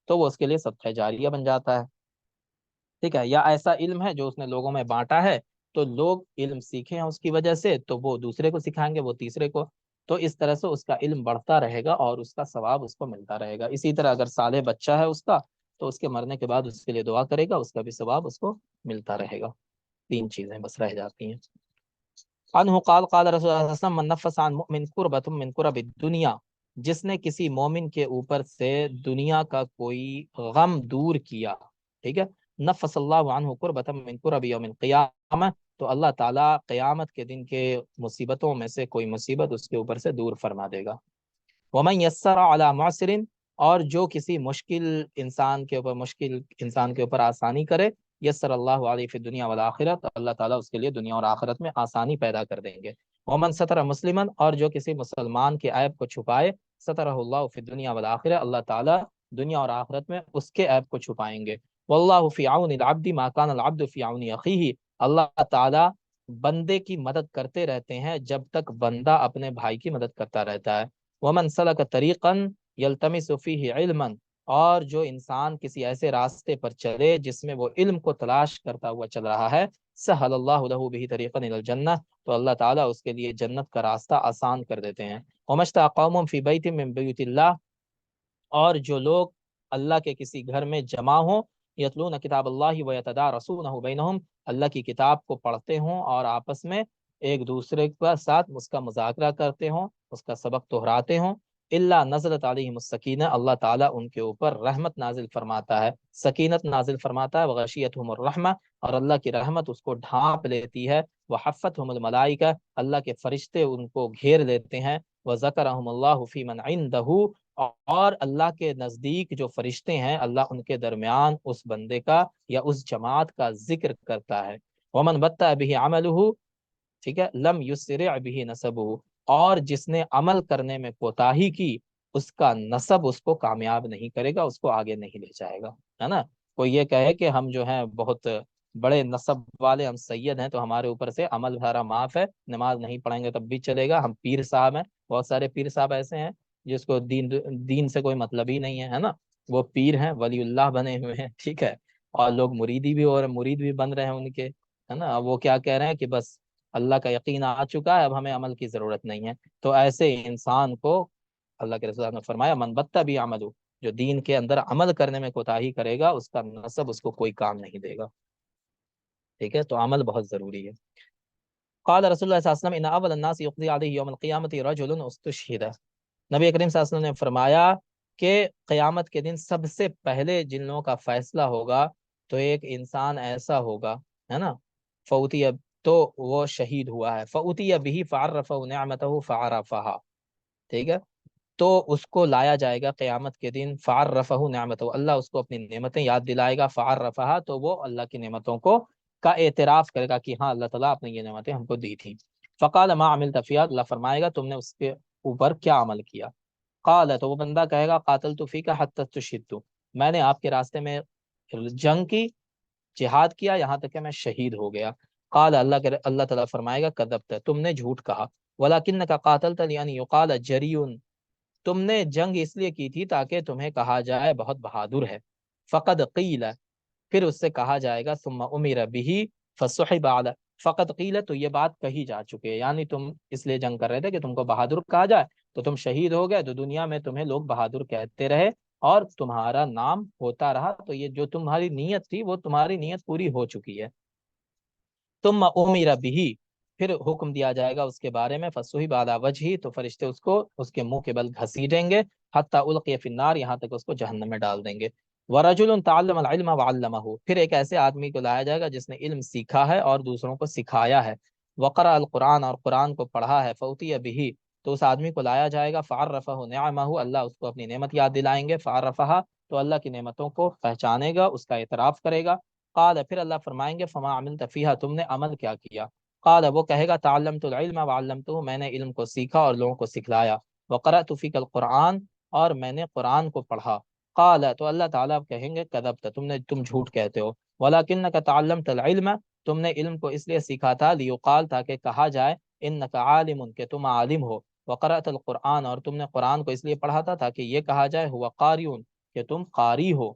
تو وہ اس کے لیے صدقہ جاریہ بن جاتا ہے، ٹھیک ہے۔ یا ایسا علم ہے جو اس نے لوگوں میں بانٹا ہے، تو لوگ علم سیکھے ہیں اس کی وجہ سے، تو وہ دوسرے کو سکھائیں گے، وہ تیسرے کو، تو اس طرح سے اس کا علم بڑھتا رہے گا اور اس کا ثواب اس کو ملتا رہے گا۔ اسی طرح اگر صالح بچہ ہے اس کا، تو اس کے مرنے کے بعد اس کے لیے دعا کرے گا، اس کا بھی ثواب اس کو ملتا رہے گا۔ تین چیزیں بس رہ جاتی ہیں۔ عنہ قال قال رسول اللہ صلی اللہ علیہ وسلم من نفس عن مؤمن کربۃ من کرب الدنیا، جس نے کسی مومن کے اوپر سے دنیا کا کوئی غم دور کیا، ٹھیک ہے، نفس اللہ عنہ کربۃ من کرب یوم القیامہ، تو اللہ تعالیٰ قیامت کے دن کے مصیبتوں میں سے کوئی مصیبت اس کے اوپر سے دور فرما دے گا۔ ومن یسر علی معسر، اور جو کسی مشکل انسان کے اوپر آسانی کرے، یسر اللہ علیہ فی الدنیا والآخرت، اللہ تعالیٰ اس کے لیے دنیا اور آخرت میں آسانی پیدا کر دیں گے۔ ومن ستر مسلما، اور جو کسی مسلمان کے عیب کو چھپائے، سترہ اللہ فی الدنیا والآخرہ، اللہ تعالیٰ دنیا اور آخرت میں اس کے عیب کو چھپائیں گے۔ واللہ فی عون العبد ما کان العبد فی عون اخیہ، اللہ تعالیٰ بندے کی مدد کرتے رہتے ہیں جب تک بندہ اپنے بھائی کی مدد کرتا رہتا ہے۔ ومن سلک طریقا یلتمس فیہ علما، اور جو انسان کسی ایسے راستے پر چلے جس میں وہ علم کو تلاش کرتا ہوا چل رہا ہے، سہل اللہ لہ بہ طریقا الی الجنہ، تو اللہ تعالیٰ اس کے لیے جنت کا راستہ آسان کر دیتے ہیں۔ ومشتاق قوم فی بیت من بیوت اللہ، اور جو لوگ اللہ کے کسی گھر میں جمع ہوں، یتلون کتاب اللہ ویتدارسونہ بینہم، اللہ کی کتاب کو پڑھتے ہوں اور آپس میں ایک دوسرے کے ساتھ اس کا مذاکرہ کرتے ہوں، اس کا سبق دہراتے ہوں، اللہ نزلت علیہم السکینہ، اللہ تعالیٰ ان کے اوپر رحمت نازل فرماتا ہے، سکینت نازل فرماتا ہے، وغشیتہم الرحمہ، اور اللہ کی رحمت اس کو ڈھانپ لیتی ہے، وحفتہم الملائکہ، اللہ کے فرشتے ان کو گھیر لیتے ہیں، وذکرہم اللہ فی من عندہ، اور اللہ کے نزدیک جو فرشتے ہیں اللہ ان کے درمیان اس بندے کا یا اس جماعت کا ذکر کرتا ہے۔ ومن بطأ بہ عملہ، ٹھیک ہے، لم یسرع بہ نسبہ، اور جس نے عمل کرنے میں کوتاہی کی، اس کا نسب اس کو کامیاب نہیں کرے گا، اس کو آگے نہیں لے جائے گا۔ ہے نا. کوئی یہ کہے کہ ہم جو ہیں بہت بڑے نسب والے، ہم سید ہیں، تو ہمارے اوپر سے عمل سارا معاف ہے، نماز نہیں پڑھیں گے تب بھی چلے گا، ہم پیر صاحب ہیں. بہت سارے پیر صاحب ایسے ہیں جس کو دین سے کوئی مطلب ہی نہیں ہے نا. وہ پیر ہیں، ولی اللہ بنے ہوئے ہیں، ٹھیک ہے، اور لوگ مریدی بھی ہو رہے، مرید بھی بن رہے ہیں ان کے، ہے نا. وہ کیا کہہ رہے ہیں کہ بس اللہ کا یقین آ چکا ہے، اب ہمیں عمل کی ضرورت نہیں ہے. تو ایسے انسان کو اللہ کے رسول نے فرمایا من بتہ بھی عمل، جو دین کے اندر عمل کرنے میں کوتاہی کرے گا اس کا نسب اس کو کوئی کام نہیں دے گا. ٹھیک ہے، تو عمل بہت ضروری ہے. قال رسول اللہ صلی اللہ علیہ وسلم ان اول الناس يقضي عليه يوم القيامه رجل استشهد. نبی کریم صلی اللہ علیہ وسلم نے فرمایا کہ قیامت کے دن سب سے پہلے جن لوگوں کا فیصلہ ہوگا تو ایک انسان ایسا ہوگا، ہے نا، فوتی، تو وہ شہید ہوا ہے، فوتی به فعرفه نعمته فعرفها. ٹھیک ہے، تو اس کو لایا جائے گا قیامت کے دن، فعرفہ نعمتہ، اللہ اس کو اپنی نعمتیں یاد دلائے گا، فعرفہ، تو وہ اللہ کی نعمتوں کو کا اعتراف کرے گا کہ ہاں اللہ تعالیٰ آپ نے یہ نعمتیں ہم کو دی تھی. فقال ما عملت فیہا، اللہ فرمائے گا تم نے اس کے اوپر کیا عمل کیا. قال، تو وہ بندہ کہے گا قاتلت فیک حتی استشہدت، میں نے آپ کے راستے میں جنگ کی، جہاد کیا، یہاں تک کہ میں شہید ہو گیا. قال، اللہ تعالیٰ فرمائے گا کذبت، تم نے جھوٹ کہا، ولکنک قاتلت لان یقال جری، تم نے جنگ اس لیے کی تھی تاکہ تمہیں کہا جائے بہت بہادر ہے. فقد قیل، پھر اس سے کہا جائے گا ثم امر به فصحب علی، فقد قیل، تو یہ بات کہی جا چکی ہے، یعنی تم اس لیے جنگ کر رہے تھے کہ تم کو بہادر کہا جائے، تو تم شہید ہو گئے، تو دنیا میں تمہیں لوگ بہادر کہتے رہے اور تمہارا نام ہوتا رہا، تو یہ جو تمہاری نیت تھی وہ تمہاری نیت پوری ہو چکی ہے. ثم امر به، پھر حکم دیا جائے گا اس کے بارے میں، فصحب علی وجہہ، تو فرشتے اس کو اس کے منہ کے بل گھسیٹیں گے، حتی القی فی النار، یہاں تک اس کو جہنم میں ڈال دیں گے. ورجل تعلم العلم وعلمہ، پھر ایک ایسے آدمی کو لایا جائے گا جس نے علم سیکھا ہے اور دوسروں کو سکھایا ہے. وقرأ القرآن، اور قرآن کو پڑھا ہے. فوتی به، تو اس آدمی کو لایا جائے گا. فعرفہ نعمہ، اللہ اس کو اپنی نعمت یاد دلائیں گے. فعرفہ، تو اللہ کی نعمتوں کو پہچانے گا، اس کا اعتراف کرے گا. قال، پھر اللہ فرمائیں گے فما عملت فیہا، تم نے عمل کیا کیا. قال، وہ کہے گا تعلمت العلم وعلمتہ، میں نے علم کو سیکھا اور لوگوں کو سکھلایا. وقرأت فیک القرآن، اور میں نے قرآن کو پڑھا. قال، تو اللہ تعالیٰ کہیں گے کذبت، تم جھوٹ کہتے ہو. ولکنک تعلمت العلم، تم نے علم کو اس لیے سیکھا تھا لیقال، تاکہ کہا جائے انک عالم، کہ تم عالم ہو. وقرأت القرآن، اور تم نے قرآن کو اس لیے پڑھا تھا تاکہ یہ کہا جائے ہوا قاری، کہ تم قاری ہو.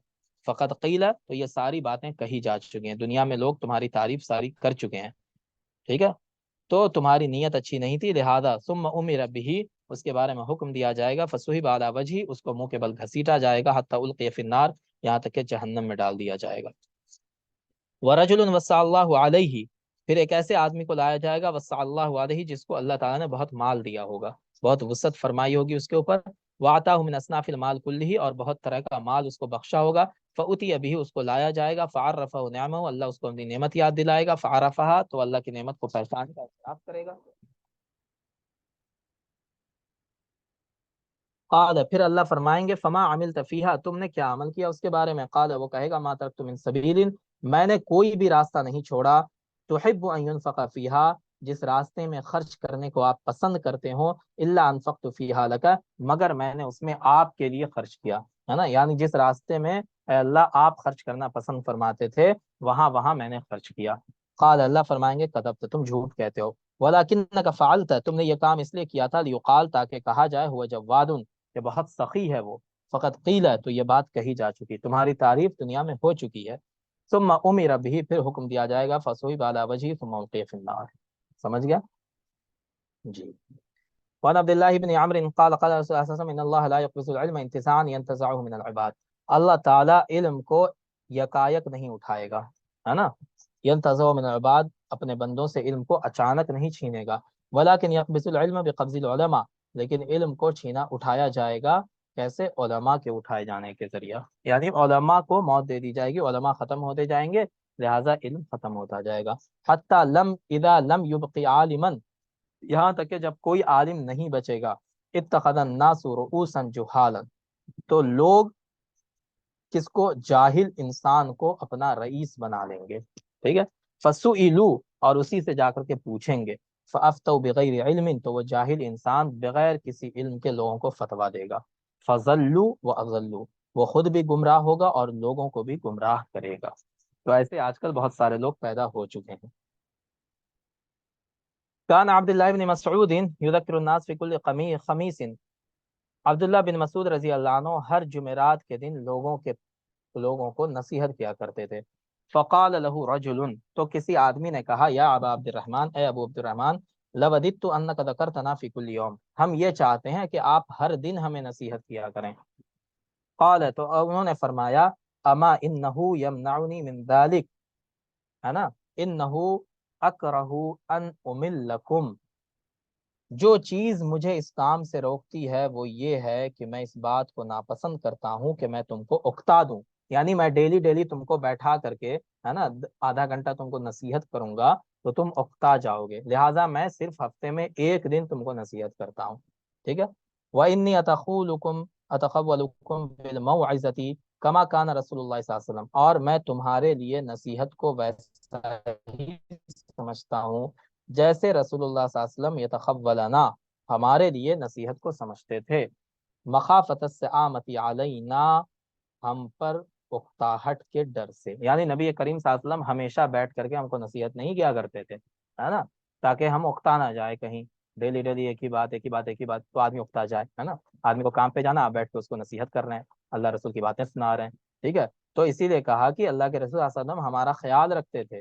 فقط قیل، تو یہ ساری باتیں کہی جا چکی ہیں، دنیا میں لوگ تمہاری تعریف ساری کر چکے ہیں. ٹھیک ہے، تو تمہاری نیت اچھی نہیں تھی، لہذا ثم امر به، اس کے بارے میں حکم دیا جائے گا. فصحب علی وجہہ، اس کو منہ کے بل گھسیٹا جائے گا. حتی القی فی النار، یہاں تک کہ جہنم میں ڈال دیا جائے گا. ورجل وسع اللہ علیہ، پھر ایک ایسے آدمی کو لایا جائے گا وسع اللہ علیہ، جس کو اللہ تعالیٰ نے بہت مال دیا ہوگا، بہت وسعت فرمائی ہوگی اس کے اوپر. وعطاہ من اصناف المال کلہ، اور بہت طرح کا مال اس کو بخشا ہوگا. فأتی به، اس کو لایا جائے گا. فعرفہ نعمہ، اللہ اس کو اپنی نعمت یاد دلائے گا. فعرفہ، تو اللہ کی نعمت کو پہچان کا اعتراف کرے گا. قال، پھر اللہ فرمائیں گے فما عملت فیہا، تم نے کیا عمل کیا اس کے بارے میں. قال، وہ کہے گا ما ترکت من سبیل، میں نے کوئی بھی راستہ نہیں چھوڑا. تحب ان ينفق فیہا، جس راستے میں خرچ کرنے کو آپ پسند کرتے ہو. الا انفقت فیہا لک، مگر میں نے اس میں آپ کے لیے خرچ کیا، ہے نا، یعنی جس راستے میں اے اللہ آپ خرچ کرنا پسند فرماتے تھے وہاں میں نے خرچ کیا. قال، اللہ فرمائیں گے کذبت، تم جھوٹ کہتے ہو. ولکنک فعلت، تم نے یہ کام اس لیے کیا تھا لیقال، تاکہ کہا جائے ہوا جواد، کہ بہت سخی ہے وہ. فقط قیل، تو یہ بات کہی جا چکی، تمہاری تعریف دنیا میں ہو چکی ہے. ثم امر به، پھر حکم دیا جائے گا. فصحب علی وجہہ ثم القی فی النار. سمجھ گیا جی. وعن عبد الله بن عمرو قال قال رسول الله صلى الله عليه وسلم ان الله لا يقبض العلم انتزاعا ينتزعه من العباد، اللہ تعالیٰ علم کو یکایک نہیں اٹھائے گا، ہے نا. ينتزع من العباد، اپنے بندوں سے علم کو اچانک نہیں چھینے گا. ولكن يقبض العلم بقبض العلماء، لیکن علم کو چھینا اٹھایا جائے گا کیسے؟ علماء کے اٹھائے جانے کے ذریعہ، یعنی علماء کو موت دے دی جائے گی، علماء ختم ہوتے جائیں گے، لہذا علم ختم ہوتا جائے گا. حتی اذا لم يبق عالما، یہاں تک کہ جب کوئی عالم نہیں بچے گا. اتخذ الناس رؤوسا جہالا، تو لوگ کس کو؟ جاہل انسان کو اپنا رئیس بنا لیں گے. ٹھیک ہے، فسئلوا، اور اسی سے جا کر کے پوچھیں گے. فافتوا بغیر علم، تو وہ جاہل انسان بغیر کسی علم کے لوگوں کو فتوا دے گا. فضلوا واضلوا، وہ خود بھی گمراہ ہوگا اور لوگوں کو بھی گمراہ کرے گا۔ تو ایسے آج کل بہت سارے لوگ پیدا ہو چکے ہیں۔ کان عبداللہ بن مسعود یذکر الناس فی کل خمیس، عبداللہ بن مسعود رضی اللہ عنہ ہر جمعرات کے دن لوگوں کو نصیحت کیا کرتے تھے۔ فقال له رجل، تو کسی آدمی نے کہا، یا ابا عبد الرحمن، اے ابو عبد الرحمن، لوددت انک ذکرتنا فی کل یوم، ہم یہ چاہتے ہیں کہ آپ ہر دن ہمیں نصیحت کیا کریں۔ قال، تو انہوں نے فرمایا، اما انہ یمنعنی من ذلک، ہے نا، انہ اکرہ ان املکم، جو چیز مجھے اس کام سے روکتی ہے وہ یہ ہے کہ میں اس بات کو ناپسند کرتا ہوں کہ میں تم کو اکتا دوں، یعنی میں ڈیلی ڈیلی تم کو بیٹھا کر کے، ہے نا، آدھا گھنٹہ تم کو نصیحت کروں گا تو تم اکتا جاؤ گے، لہٰذا میں صرف ہفتے میں ایک دن تم کو نصیحت کرتا ہوں، ٹھیک ہے۔ وَإِنِّي أَتَخَوَّلُكُمْ بِالْمَوْعِظَةِ كَمَا كَانَ رسول اللہ صلی اللہ علیہ وسلم، اور میں تمہارے لیے نصیحت کو ویسا ہی سمجھتا ہوں جیسے رسول اللہ صلی اللہ علیہ وسلم یتخولنا، ہمارے لیے نصیحت کو سمجھتے تھے، مخافت السآمۃ علینا، ہم پر اکتاہٹ کے ڈر سے، یعنی نبی کریم صلی اللہ علیہ وسلم ہمیشہ بیٹھ کر کے ہم کو نصیحت نہیں کیا کرتے تھے، ہے نا، تاکہ ہم اکتا نہ جائے کہیں، ڈیلی ڈیلی ایک ہی بات ایک ہی بات ایک ہی بات، تو آدمی اکتا جائے، ہے نا، آدمی کو کام پہ جانا، آپ بیٹھ کے اس کو نصیحت کر رہے ہیں، اللہ رسول کی باتیں سنا رہے ہیں، ٹھیک ہے۔ تو اسی لیے کہا کہ اللہ کے رسول صلی اللہ علیہ وسلم ہمارا خیال رکھتے تھے،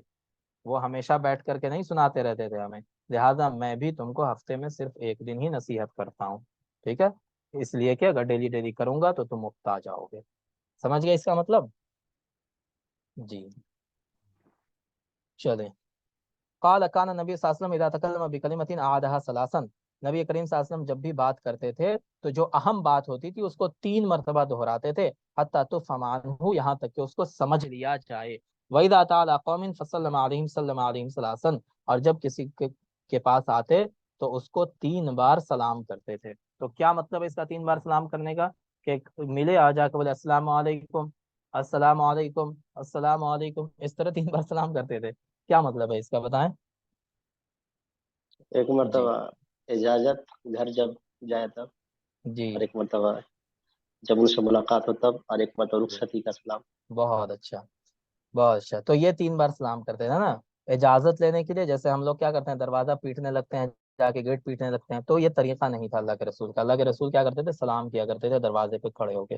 وہ ہمیشہ بیٹھ کر کے نہیں سناتے رہتے تھے ہمیں، لہٰذا میں بھی تم کو ہفتے میں صرف ایک دن ہی نصیحت کرتا ہوں، ٹھیک ہے، اس لیے کہ اگر ڈیلی ڈیلی کروں گا تو تم اکتا جاؤ گے۔ سمجھ گئے اس کا مطلب؟ جی چلیں۔ قال کان نبی صلی اللہ علیہ وسلم اذا تکلم بکلمۃ اعادها ثلاثا، نبی کریم صلی اللہ علیہ وسلم جب بھی بات کرتے تھے تو جو اہم بات ہوتی تھی اس کو 3 مرتبہ دہراتے تھے، حتی تفهم عنہ، یہاں تک کہ اس کو سمجھ لیا جائے، واذا تعالی قوم فسلم علیہم سلم علیہم ثلاثا، اور جب کسی کے پاس آتے تو اس کو 3 بار سلام کرتے تھے۔ تو کیا مطلب ہے اس کا 3 بار سلام کرنے کا؟ کہ ملے آ جا کے بولے السلام علیکم، السلام علیکم، السلام علیکم، اس طرح 3 بار سلام کرتے تھے۔ کیا مطلب ہے اس کا بتائیں؟ ایک جی مرتبہ اجازت گھر جب جائے تب، جی، اور ایک مرتبہ جب ان سے ملاقات ہو تب، اور ایک مرتبہ رخصتی کا سلام۔ بہت اچھا بہت اچھا، تو یہ 3 بار سلام کرتے ہیں نا، اجازت لینے کے لیے، جیسے ہم لوگ کیا کرتے ہیں، دروازہ پیٹنے لگتے ہیں، جا کے گیٹ پیٹنے لگتے ہیں، تو یہ طریقہ نہیں تھا اللہ کے رسول کا، اللہ کے رسول کیا کرتے تھے، سلام کیا کرتے تھے دروازے پہ کھڑے ہو کے،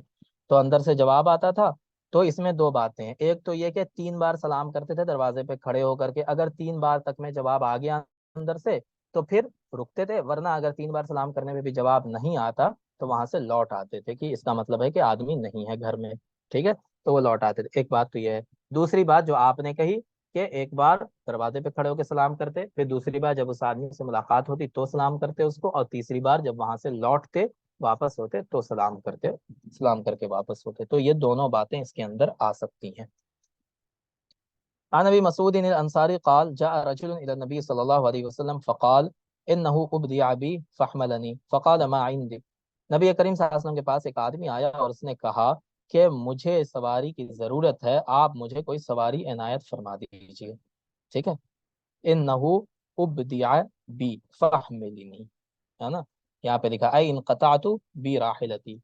تو اندر سے جواب آتا تھا۔ تو اس میں 2 باتیں ہیں، ایک تو یہ کہ 3 بار سلام کرتے تھے دروازے پہ کھڑے ہو کر کے، اگر 3 بار تک میں جواب آ گیا اندر سے تو پھر رکتے تھے، ورنہ اگر 3 بار سلام کرنے میں بھی جواب نہیں آتا تو وہاں سے لوٹ آتے تھے، کہ اس کا مطلب ہے کہ آدمی نہیں ہے گھر میں، ٹھیک ہے، تو وہ لوٹ آتے تھے۔ ایک بات تو یہ ہے۔ دوسری بات جو آپ نے کہی کہ ایک بار دروازے پہ کھڑے ہو کے سلام کرتے، پھر دوسری بار جب اس آدمی سے ملاقات ہوتی تو سلام کرتے اس کو، اور تیسری بار جب وہاں سے لوٹتے واپس ہوتے تو سلام کرتے، سلام کر کے واپس ہوتے، تو یہ دونوں باتیں اس کے اندر آ سکتی ہیں۔ عن ابی مسعود الانصاری قال جاء رجل الى النبي صلی اللہ علیہ وسلم فقال انه ابدع بي فاحملني فقال ما عندي، نبی کریم صلی اللہ علیہ وسلم کے پاس ایک آدمی آیا اور اس نے کہا کہ مجھے سواری کی ضرورت ہے، آپ مجھے کوئی سواری عنایت فرما دیجیے، ٹھیک ہے، انه ابدع بی فاحملنی، ہے نا، یہاں پہ لکھا اے انقطعت بی راحلتی،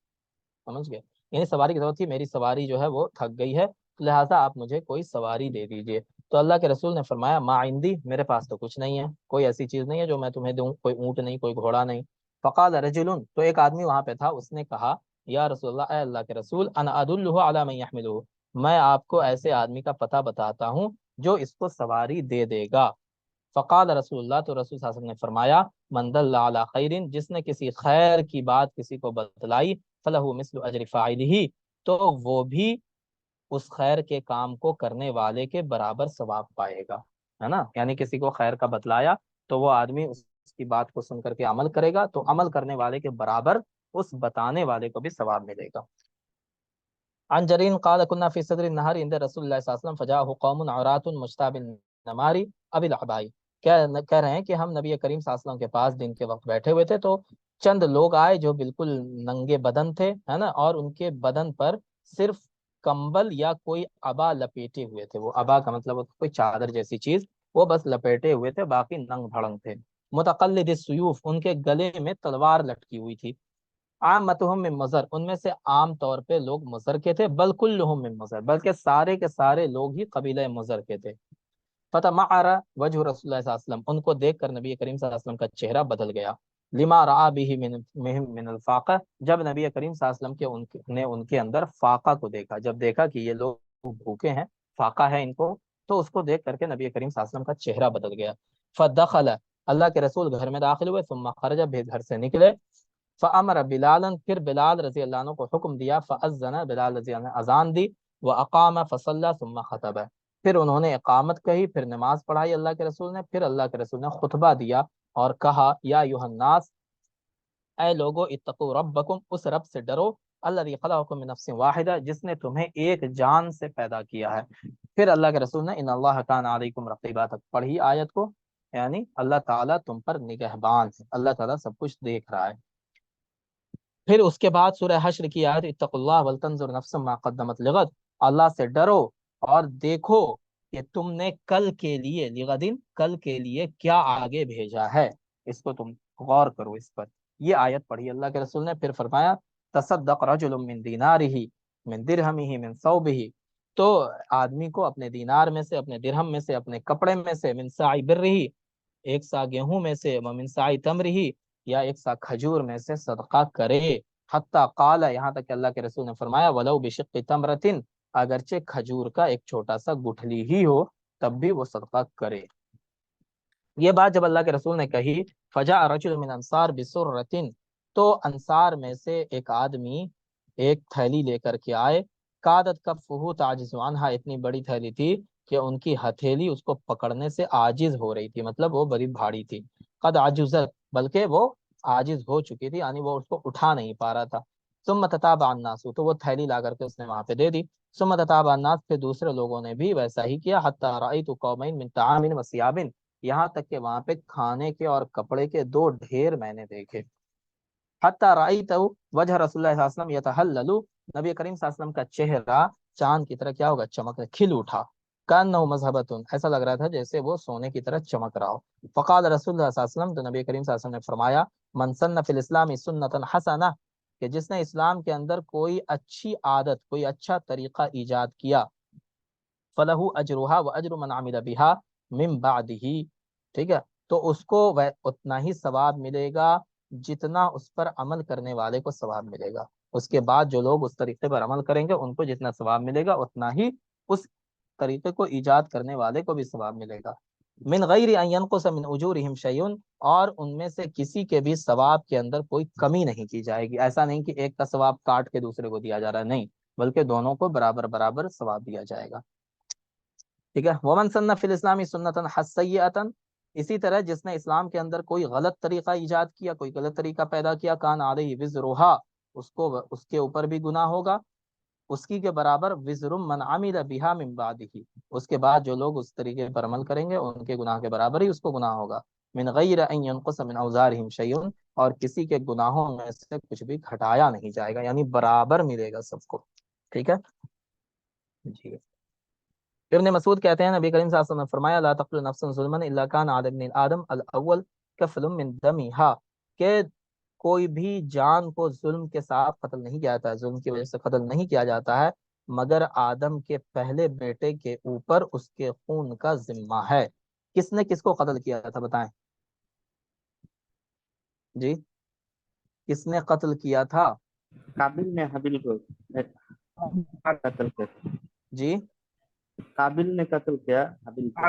سمجھ گئے، یعنی سواری کی ضرورت تھی، میری سواری جو ہے وہ تھک گئی ہے، لہٰذا آپ مجھے کوئی سواری دے دیجیے۔ تو اللہ کے رسول نے فرمایا ما عندی، میرے پاس تو کچھ نہیں ہے، کوئی ایسی چیز نہیں ہے جو میں تمہیں دوں، کوئی اونٹ نہیں، کوئی گھوڑا نہیں۔ فقال رجل، تو ایک آدمی وہاں پہ تھا، اس نے کہا یا رسول اللہ، اے اللہ کے رسول، انا ادلہ علی من یحملہ، میں آپ کو ایسے آدمی کا پتہ بتاتا ہوں جو اس کو سواری دے دے گا۔ فقال رسول اللہ، تو رسول صلی اللہ علیہ وسلم نے فرمایا من دل علی خیر، جس نے کسی خیر کی بات کسی کو بتلائی، فلہ مثل اجر فاعلہ، تو وہ بھی اس خیر کے کام کو کرنے والے کے برابر ثواب پائے گا، ہے نا، یعنی کسی کو خیر کا بتلایا تو وہ آدمی اس کی بات کو سن کر کے عمل کرے گا تو عمل کرنے والے کے برابر اس بتانے والے کو بھی ثواب ملے گا۔ عن جرین قال كنا في صدر النهار عند رسول اللہ صلی اللہ علیہ وسلم فجاءه قوم عراة مشتاب النمار ابی العبائی، کہہ رہے ہیں کہ ہم نبی کریم صلی اللہ علیہ وسلم کے پاس دن کے وقت بیٹھے ہوئے تھے تو چند لوگ آئے جو بالکل ننگے بدن تھے، ہے نا، اور ان کے بدن پر صرف کمبل یا کوئی عبا لپیٹے ہوئے تھے، وہ عبا کا مطلب کوئی چادر جیسی چیز، وہ بس لپیٹے ہوئے تھے، باقی ننگ بھڑنگ تھے۔ متقلد السیوف، ان کے گلے میں تلوار لٹکی ہوئی تھی۔ عامتہم من مضر، ان میں سے عام طور پہ لوگ مضر کے تھے، بل کلہم من مضر، بلکہ سارے کے سارے لوگ ہی قبیلہ مضر کے تھے۔ فتمعر وجہ رسول اللہ صلی اللہ علیہ وسلم، ان کو دیکھ کر نبی کریم صلی اللہ علیہ وسلم کا چہرہ بدل گیا، لما رعا به من الفاقہ، جب نبی کریم صلی اللہ علیہ وسلم نے ان کے اندر فاقہ کو دیکھا، جب دیکھا کہ یہ لوگ بھوکے ہیں، فاقہ ہے ان کو، تو اس کو دیکھ کر کے نبی کریم صلی اللہ علیہ وسلم کا چہرہ بدل گیا۔ فدخل، اللہ کے رسول گھر میں داخل ہوئے، ثم خرج، بھی گھر سے نکلے، فامر بلالا، پھر بلال رضی اللہ عنہ کو حکم دیا، فاذن، بلال رضی اللہ عنہ نے اذان دی، واقام فصلى ثم خطب، پھر انہوں نے اقامت کہی، پھر نماز پڑھائی اللہ کے رسول نے، پھر اللہ کے رسول نے خطبہ دیا اور کہا، یا ایھا الناس، اے لوگو، اتقوا ربکم، اس رب سے ڈرو، الذی خلقکم من نفس واحدہ، جس نے تمہیں ایک جان سے پیدا کیا ہے۔ پھر اللہ کے رسول نے ان اللہ کان علیکم رقیبا تک پڑھی آیت کو، یعنی اللہ تعالیٰ تم پر نگہبان ہے، اللہ تعالیٰ سب کچھ دیکھ رہا ہے۔ پھر اس کے بعد سورہ حشر کی آیت، اتقوا اللہ ولتنظر نفس ما قدمت لغد، اللہ سے ڈرو اور دیکھو کہ تم نے کل کے لیے، لغدن، کل کے لیے کیا آگے بھیجا ہے، اس کو تم غور کرو اس پر۔ یہ آیت پڑھی اللہ کے رسول نے، پھر فرمایا، تصدق رجل من دینارہ من درہمہ من ثوبہ، تو آدمی کو اپنے دینار میں سے، اپنے درہم میں سے، اپنے کپڑے میں سے، من ساعی برہ، ایک سا گیہوں میں سے، ومن ساعی تمرہ، یا ایک سا کھجور میں سے صدقہ کرے، حتی قال، یہاں تک کہ اللہ کے رسول نے فرمایا، ولو بشق تمرۃ، اگرچہ کھجور کا ایک چھوٹا سا گٹھلی ہی ہو تب بھی وہ صدقہ کرے۔ یہ بات جب اللہ کے رسول نے کہی، فجاء رجل من انصار بسرۃ، تو انصار میں سے ایک آدمی ایک تھیلی لے کر کے آئے، کادت کفہ تعجز عنہا، اتنی بڑی تھیلی تھی کہ ان کی ہتھیلی اس کو پکڑنے سے عاجز ہو رہی تھی، مطلب وہ بڑی بھاری تھی، قد عجزت، بلکہ وہ عاجز ہو چکی تھی، یعنی وہ اس کو اٹھا نہیں پا رہا تھا۔ ثم تتابع الناس، تو وہ تھیلی لا کر کے اس نے وہاں پہ دے دی، ثم تتابع الناس، پھر دوسرے لوگوں نے بھی ویسا ہی کیا، حتی رأیت قومین من طعام وثیاب، یہاں تک کہ وہاں پہ کھانے کے اور کپڑے کے دو ڈھیر میں نے دیکھے، حتی رأیت وجہ رسول اللہ صلی اللہ علیہ وسلم یتحلل، نبی کریم صلی اللہ علیہ وسلم کا چہرہ چاند کی طرح کیا ہوگا، چمک، کھل اٹھا، کانہ مذہبۃ، ایسا لگ رہا تھا جیسے وہ سونے کی طرح چمک رہا ہو۔ فقال رسول اللہ صلی اللہ علیہ وسلم، تو نبی کریم صلی اللہ علیہ وسلم نے فرمایا، من سن فی الاسلام سنتا حسنہ، کہ جس نے اسلام کے اندر کوئی اچھی عادت، کوئی اچھا طریقہ ایجاد کیا، فلہ اجرھا واجر من عمل بہا من بعدہ، ٹھیک ہے، تو اس کو اتنا ہی ثواب ملے گا جتنا اس پر عمل کرنے والے کو ثواب ملے گا، اس کے بعد جو لوگ اس طریقے پر عمل کریں گے ان کو جتنا ثواب ملے گا اتنا ہی اس طریقے کو ایجاد کرنے والے کو بھی ثواب ملے گا۔ من غیر ان ينقص من اجورهم شیء، اور ان میں سے کسی کے بھی ثواب کے اندر کوئی کمی نہیں کی جائے گی، ایسا نہیں کہ ایک کا ثواب کاٹ کے دوسرے کو دیا جا رہا ہے، نہیں، بلکہ دونوں کو برابر برابر ثواب دیا جائے گا، ٹھیک ہے۔ ومن سن فی الاسلام سنتا سیئۃ، اسی طرح جس نے اسلام کے اندر کوئی غلط طریقہ ایجاد کیا، کوئی غلط طریقہ پیدا کیا، کان علیہ وزرھا، اس کے اوپر بھی گناہ ہوگا، اس کی کے برابر، وزر من عمل بها من بعدہ، اس کے بعد جو لوگ اس طریقے پر عمل کریں گے ان کے گناہ کے برابر ہی اس کو گناہ ہوگا، من غیر ان ينقص من اوزارهم شیء، اور کسی کے گناہوں میں سے کچھ بھی گھٹایا نہیں جائے گا، یعنی برابر ملے گا سب کو، ٹھیک ہے جی۔ ابن مسعود کہتے ہیں نبی کریم صلی اللہ علیہ وسلم نے فرمایا، لا تقتل نفس ظلما الا كان على ابن آدم الاول کفل من دمها، کہ کوئی بھی جان کو ظلم کے ساتھ قتل نہیں کیا جاتا ہے، ظلم کی وجہ سے قتل نہیں کیا جاتا ہے، مگر آدم کے پہلے بیٹے کے اوپر اس کے خون کا ذمہ ہے۔ کس نے کس کو قتل کیا تھا بتائیں جی، کس نے قتل کیا تھا قابل نے حابیل کو قتل کیا، جی؟ قابل نے قتل کیا حابیل کو،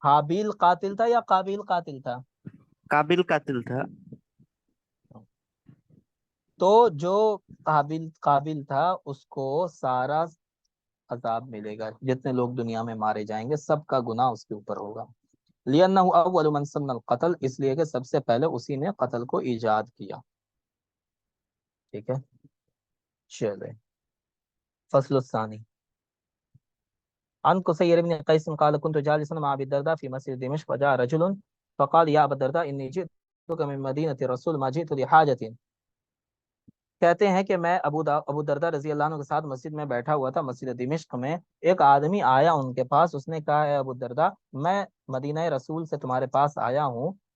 حابیل قاتل تھا یا قابیل قاتل تھا؟ قابل قاتل تھا، تو جو قابل تھا اس کو سارا عذاب ملے گا، جتنے لوگ دنیا میں مارے جائیں گے سب کا گناہ اس کے اوپر ہوگا، لِأَنَّهُ أَوَّلُ مَنْ سَنَّ الْقَتْلَ، اس لیے کہ سب سے پہلے اسی نے قتل کو ایجاد کیا، ٹھیک ہے چلے۔ فصل الثانی، عن قصير بن قيس قال كنت جالسا مع ابي الدرداء في مسجد دمشق فجاء رجل فقال يا ابا الدرداء اني جئتك من مدينه الرسول ما جئت لحاجه، کہتے ہیں کہ میں ابو الدرداء رضی اللہ عنہ کے ساتھ مسجد میں بیٹھا ہوا تھا، مسجد دمشق میں، ایک آدمی آیا ان کے پاس، اس نے کہا ہے ابو الدرداء میں مدینہ رسول سے تمہارے پاس آیا ہوں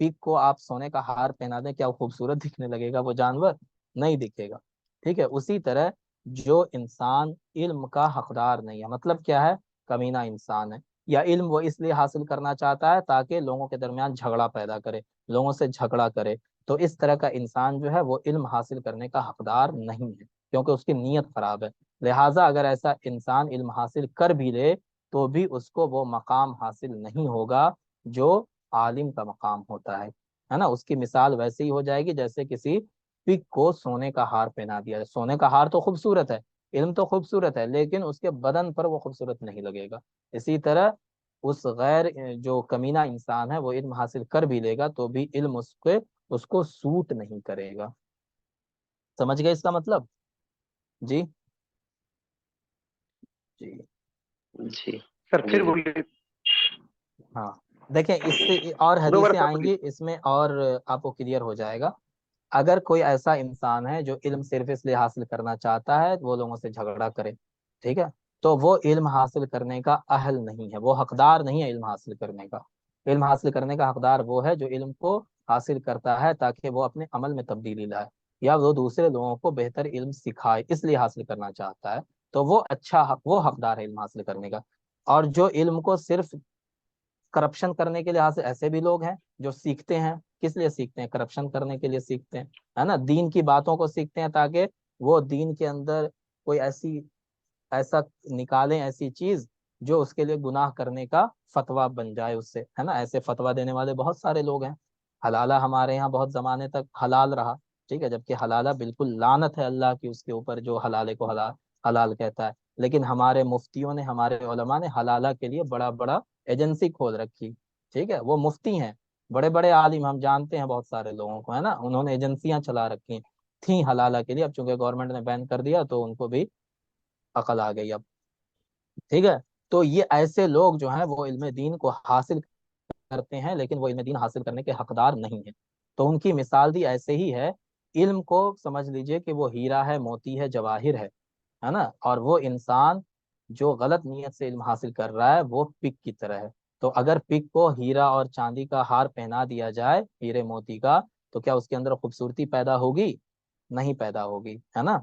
پگ کو آپ سونے کا ہار پہنا دیں، کیا وہ خوبصورت دکھنے لگے گا؟ وہ جانور نہیں دکھے گا، ٹھیک ہے۔ اسی طرح جو انسان علم کا حقدار نہیں ہے، مطلب کیا ہے؟ کمینہ انسان ہے، یا علم وہ اس لیے حاصل کرنا چاہتا ہے تاکہ لوگوں کے درمیان جھگڑا پیدا کرے، لوگوں سے جھگڑا کرے، تو اس طرح کا انسان جو ہے وہ علم حاصل کرنے کا حقدار نہیں ہے، کیونکہ اس کی نیت خراب ہے۔ لہٰذا اگر ایسا انسان علم حاصل کر بھی لے تو بھی اس کو وہ مقام حاصل نہیں ہوگا جو عالم کا مقام ہوتا ہے نا۔ اس کی مثال ویسے ہی ہو جائے گی جیسے کسی پگ کو سونے کا ہار پہنا دیا جائے۔ سونے کا ہار تو خوبصورت ہے، علم تو خوبصورت ہے، لیکن اس کے بدن پر وہ خوبصورت نہیں لگے گا۔ اسی طرح اس غیر جو کمینہ انسان ہے وہ علم حاصل کر بھی لے گا تو بھی علم اس کو سوٹ نہیں کرے گا۔ سمجھ گئے اس کا مطلب؟ جی جی جی سر جی پھر جی بولیے، ہاں، دیکھیں اس سے اور دو بار حدیثیں سر آئیں بولیے۔ گی، اس میں اور آپ کو کلیئر ہو جائے گا۔ اگر کوئی ایسا انسان ہے جو علم صرف اس لیے حاصل کرنا چاہتا ہے وہ لوگوں سے جھگڑا کرے، ٹھیک ہے، تو وہ علم حاصل کرنے کا اہل نہیں ہے، وہ حقدار نہیں ہے علم حاصل کرنے کا۔ علم حاصل کرنے کا حقدار وہ ہے جو علم کو حاصل کرتا ہے تاکہ وہ اپنے عمل میں تبدیلی لائے، یا وہ دوسرے لوگوں کو بہتر علم سکھائے، اس لیے حاصل کرنا چاہتا ہے، تو وہ اچھا وہ حقدار ہے علم حاصل کرنے کا۔ اور جو علم کو صرف کرپشن کرنے کے لحاظ سے، ایسے بھی لوگ ہیں جو سیکھتے ہیں، کس لیے سیکھتے ہیں؟ کرپشن کرنے کے لیے سیکھتے ہیں، ہے نا، دین کی باتوں کو سیکھتے ہیں تاکہ وہ دین کے اندر کوئی ایسا نکالیں ایسی چیز جو اس کے لیے گناہ کرنے کا فتویٰ بن جائے اس سے، ہے نا۔ ایسے فتویٰ دینے والے بہت سارے لوگ ہیں۔ حلالہ ہمارے یہاں بہت زمانے تک حلال رہا، ٹھیک ہے، جبکہ حلالہ بالکل لعنت ہے اللہ کی اس کے اوپر جو حلالے کو حلال کہتا ہے، لیکن ہمارے مفتیوں نے، ہمارے علماء نے حلالہ کے لیے بڑا بڑا ایجنسی کھول رکھی، ٹھیک ہے، وہ مفتی ہیں، بڑے بڑے عالم، ہم جانتے ہیں بہت سارے لوگوں کو، ہے نا، انہوں نے ایجنسیاں چلا رکھی تھیں حلالہ کے لیے، اب چونکہ گورنمنٹ نے بین کر دیا تو ان کو بھی عقل آ گئی اب، ٹھیک ہے۔ تو یہ ایسے لوگ جو ہیں وہ علم دین کو حاصل کرتے ہیں لیکن وہ علم دین حاصل کرنے کے حقدار نہیں ہیں، تو ان کی مثال بھی ایسے ہی ہے۔ علم کو سمجھ لیجئے کہ وہ ہیرا ہے، موتی ہے، جواہر ہے نا، اور وہ انسان جو غلط نیت سے علم حاصل کر رہا ہے وہ پگ کی طرح ہے۔ تو اگر پگ کو ہیرا اور چاندی کا ہار پہنا دیا جائے، ہیرے موتی کا، تو کیا اس کے اندر خوبصورتی پیدا ہوگی؟ نہیں پیدا ہوگی، ہے نا۔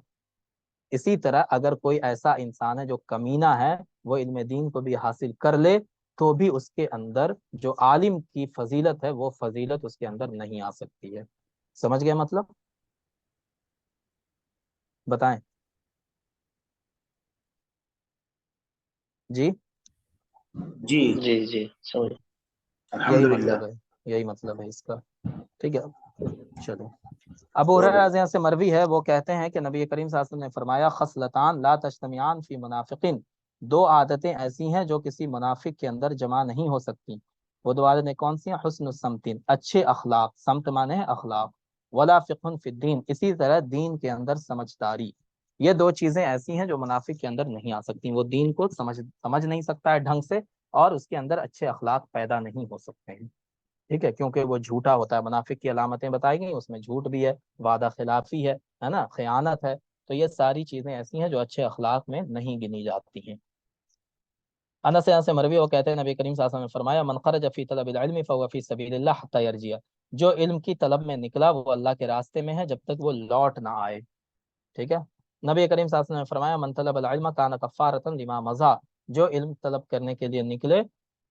اسی طرح اگر کوئی ایسا انسان ہے جو کمینہ ہے، وہ علم دین کو بھی حاصل کر لے تو بھی اس کے اندر جو عالم کی فضیلت ہے وہ فضیلت اس کے اندر نہیں آ سکتی ہے۔ سمجھ گئے مطلب؟ بتائیں جی۔ جی جی جی سمجھ یہی الحمدللہ۔ مطلب ہے، یہی مطلب ہے اس کا، ٹھیک ہے۔ چلو، ابو ہریرہ رضی اللہ عنہ سے مروی ہے، وہ کہتے ہیں کہ نبی کریم صلی اللہ علیہ وسلم نے فرمایا خصلتان لا تجتمعان فی منافقین، دو عادتیں ایسی ہیں جو کسی منافق کے اندر جمع نہیں ہو سکتی۔ وہ دو عادتیں کون سی ہیں؟ حسن السمتین، اچھے اخلاق، سمت مانے ہے اخلاق، ولا فقہ فی الدین، اسی طرح دین کے اندر سمجھداری۔ یہ دو چیزیں ایسی ہیں جو منافق کے اندر نہیں آ سکتی، وہ دین کو سمجھ نہیں سکتا ہے ڈھنگ سے، اور اس کے اندر اچھے اخلاق پیدا نہیں ہو سکتے ہیں، ٹھیک ہے، کیونکہ وہ جھوٹا ہوتا ہے۔ منافق کی علامتیں بتائی گئی، اس میں جھوٹ بھی ہے، وعدہ خلافی ہے نا، خیانت ہے، تو یہ ساری چیزیں ایسی ہیں جو اچھے اخلاق میں نہیں گنی جاتی ہیں۔ انس سے مروی وہ کہتے ہیں نبی کریم صلی اللہ علیہ وسلم نے فرمایا من خرج فی طلب العلم فهو فی سبیل اللہ حتی یرجع، جو علم کی طلب میں نکلا وہ اللہ کے راستے میں ہے جب تک وہ لوٹ نہ آئے، ٹھیک ہے۔ نبی کریم صلی اللہ علیہ وسلم نے فرمایا من طلب العلم کان کفارۃ لما مضى، جو علم طلب کرنے کے لیے نکلے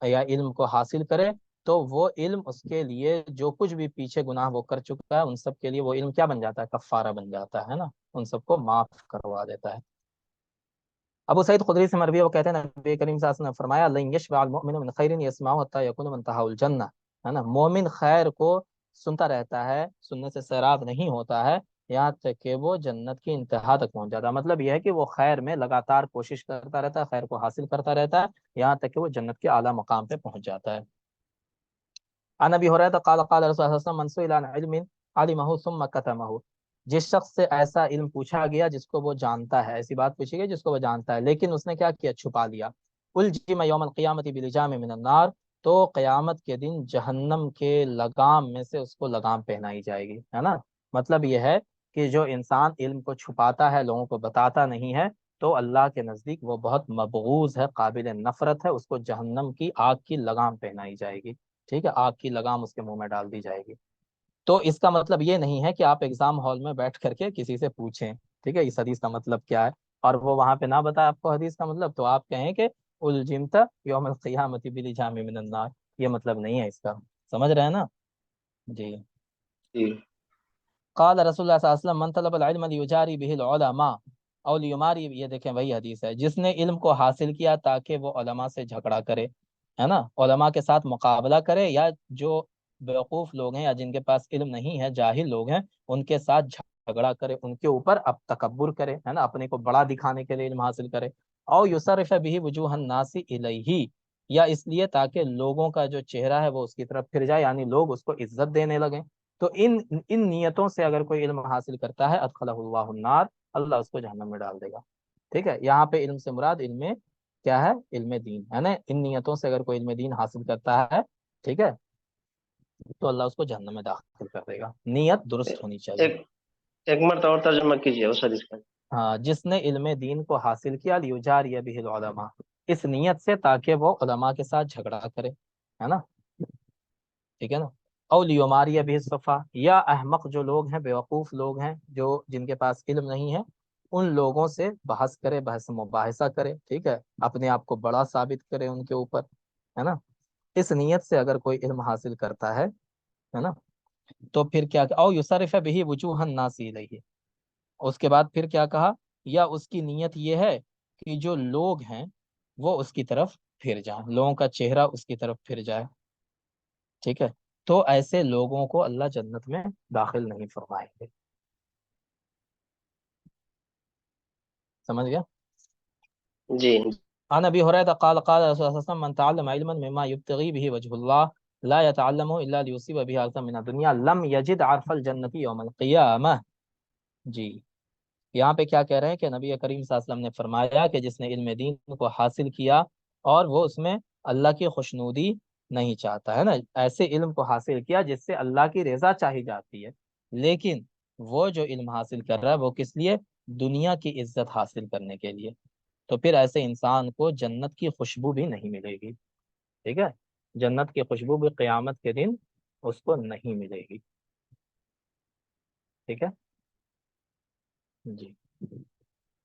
یا علم کو حاصل کرے تو وہ علم اس کے لیے جو کچھ بھی پیچھے گناہ وہ کر چکا ہے ان سب کے لیے وہ علم کیا بن جاتا ہے؟ کفارہ بن جاتا ہے نا، ان سب کو معاف کروا دیتا ہے۔ ابو سعید خدری سے مروی وہ کہتے ہیں نبی کریم صلی اللہ علیہ وسلم نے فرمایا لن یشبع المؤمن من خیر یسمعه حتى يكون منتهى الجنہ، ہے نا، مومن خیر کو سنتا رہتا ہے، سننے سے سیراب نہیں ہوتا ہے یہاں تک کہ وہ جنت کی انتہا تک پہنچ جاتا ہے۔ مطلب یہ ہے کہ وہ خیر میں لگاتار کوشش کرتا رہتا ہے، خیر کو حاصل کرتا رہتا ہے یہاں تک کہ وہ جنت کے اعلیٰ مقام پہ پہنچ جاتا ہے۔ عن ابی ہریرہ قال قال رسول اللہ صلی اللہ علیہ وسلم من سئل عن علم علمه ثم كتمه، جس شخص سے ایسا علم پوچھا گیا جس کو وہ جانتا ہے، ایسی بات پوچھی گئی جس کو وہ جانتا ہے لیکن اس نے کیا کیا؟ چھپا لیا، الجم یوم القیامت بلجام من النار، تو قیامت کے دن جہنم کے لگام میں سے اس کو لگام پہنائی جائے گی، ہے نا۔ مطلب یہ ہے کہ جو انسان علم کو چھپاتا ہے، لوگوں کو بتاتا نہیں ہے، تو اللہ کے نزدیک وہ بہت مبغوض ہے، قابل نفرت ہے، اس کو جہنم کی آگ کی لگام پہنائی جائے گی، ٹھیک ہے، آگ کی لگام اس کے منہ میں ڈال دی جائے گی۔ تو اس کا مطلب یہ نہیں ہے کہ آپ ایگزام ہال میں بیٹھ کر کے کسی سے پوچھیں، ٹھیک ہے، اس حدیث کا مطلب کیا ہے، اور وہ وہاں پہ نہ بتائے آپ کو حدیث کا مطلب، تو آپ کہیں کہ الجمت یوم القیامت بلجام من النار، یہ مطلب نہیں ہے اس کا، سمجھ رہے ہیں نا؟ جی۔ جی قال رسول اللہ صلی اللہ علیہ وسلم من طلب العلم لیجاری به العلماء او لیماری، یہ دیکھیں وہی حدیث ہے، جس نے علم کو حاصل کیا تاکہ وہ علماء سے جھگڑا کرے، ہے نا، علماء کے ساتھ مقابلہ کرے، یا جو بیوقوف لوگ ہیں یا جن کے پاس علم نہیں ہے، جاہل لوگ ہیں، ان کے ساتھ جھگڑا کرے، ان کے اوپر اب تکبر کرے، ہے نا، اپنے کو بڑا دکھانے کے لیے علم حاصل کرے، او یصرف به وجوہ الناس الیہ، یا اس لیے تاکہ لوگوں کا جو چہرہ ہے وہ اس کی طرف پھر جائے، یعنی لوگ اس کو عزت دینے لگیں۔ تو ان نیتوں سے اگر کوئی علم حاصل کرتا ہے ادخلہ اللہ النار، اللہ اس کو جہنم میں ڈال دے گا، ٹھیک ہے۔ یہاں پہ علم سے مراد علم کیا ہے؟ علم دین، ہے نا، ان نیتوں سے اگر کوئی علم دین حاصل کرتا ہے، ٹھیک ہے، تو اللہ اس کو جہنم میں داخل کر دے گا، نیت درست ہونی چاہیے۔ ایک ایک مرتبہ اور ترجمہ کیجیے اس حدیث کا۔ ہاں، جس نے علم دین کو حاصل کیا لیجاری بہ العلماء، اس نیت سے تاکہ وہ علماء کے ساتھ جھگڑا کرے، ہے نا، ٹھیک ہے نا، او لیماری بہ الصفا، یا احمق جو لوگ ہیں، بیوقوف لوگ ہیں، جو جن کے پاس علم نہیں ہے، ان لوگوں سے بحث کرے، بحث مباحثہ کرے، ٹھیک ہے، اپنے آپ کو بڑا ثابت کرے ان کے اوپر، ہے نا، اس نیت سے اگر کوئی علم حاصل کرتا ہے نا، تو پھر کیا کہ او یصرف به وجوہ الناس الیہ، اس کے بعد پھر کیا کہا، یا اس کی نیت یہ ہے کہ جو لوگ ہیں وہ اس کی طرف پھر جائیں، لوگوں کا چہرہ اس کی طرف پھر جائے، ٹھیک ہے، تو ایسے لوگوں کو اللہ جنت میں داخل نہیں فرمائیں گے، سمجھ گیا؟ جی عن ابی ہریرہ قال قال رسول اللہ صلی اللہ علیہ وسلم من تعلم علما مما يبتغي به وجه الله لا يتعلمه الا ليصيب به عرضا من الدنيا لم يجد عرف الجنة يوم القيامة۔ جی، یہاں پہ کیا کہہ رہے ہیں کہ نبی کریم صلی اللہ علیہ وسلم نے فرمایا کہ جس نے علم دین کو حاصل کیا اور وہ اس میں اللہ کی خوشنودی نہیں چاہتا، ہے نا، ایسے علم کو حاصل کیا جس سے اللہ کی رضا چاہی جاتی ہے، لیکن وہ جو علم حاصل کر رہا ہے وہ کس لیے؟ دنیا کی عزت حاصل کرنے کے لیے، تو پھر ایسے انسان کو جنت کی خوشبو بھی نہیں ملے گی، ٹھیک ہے، جنت کی خوشبو بھی قیامت کے دن اس کو نہیں ملے گی، ٹھیک ہے جی۔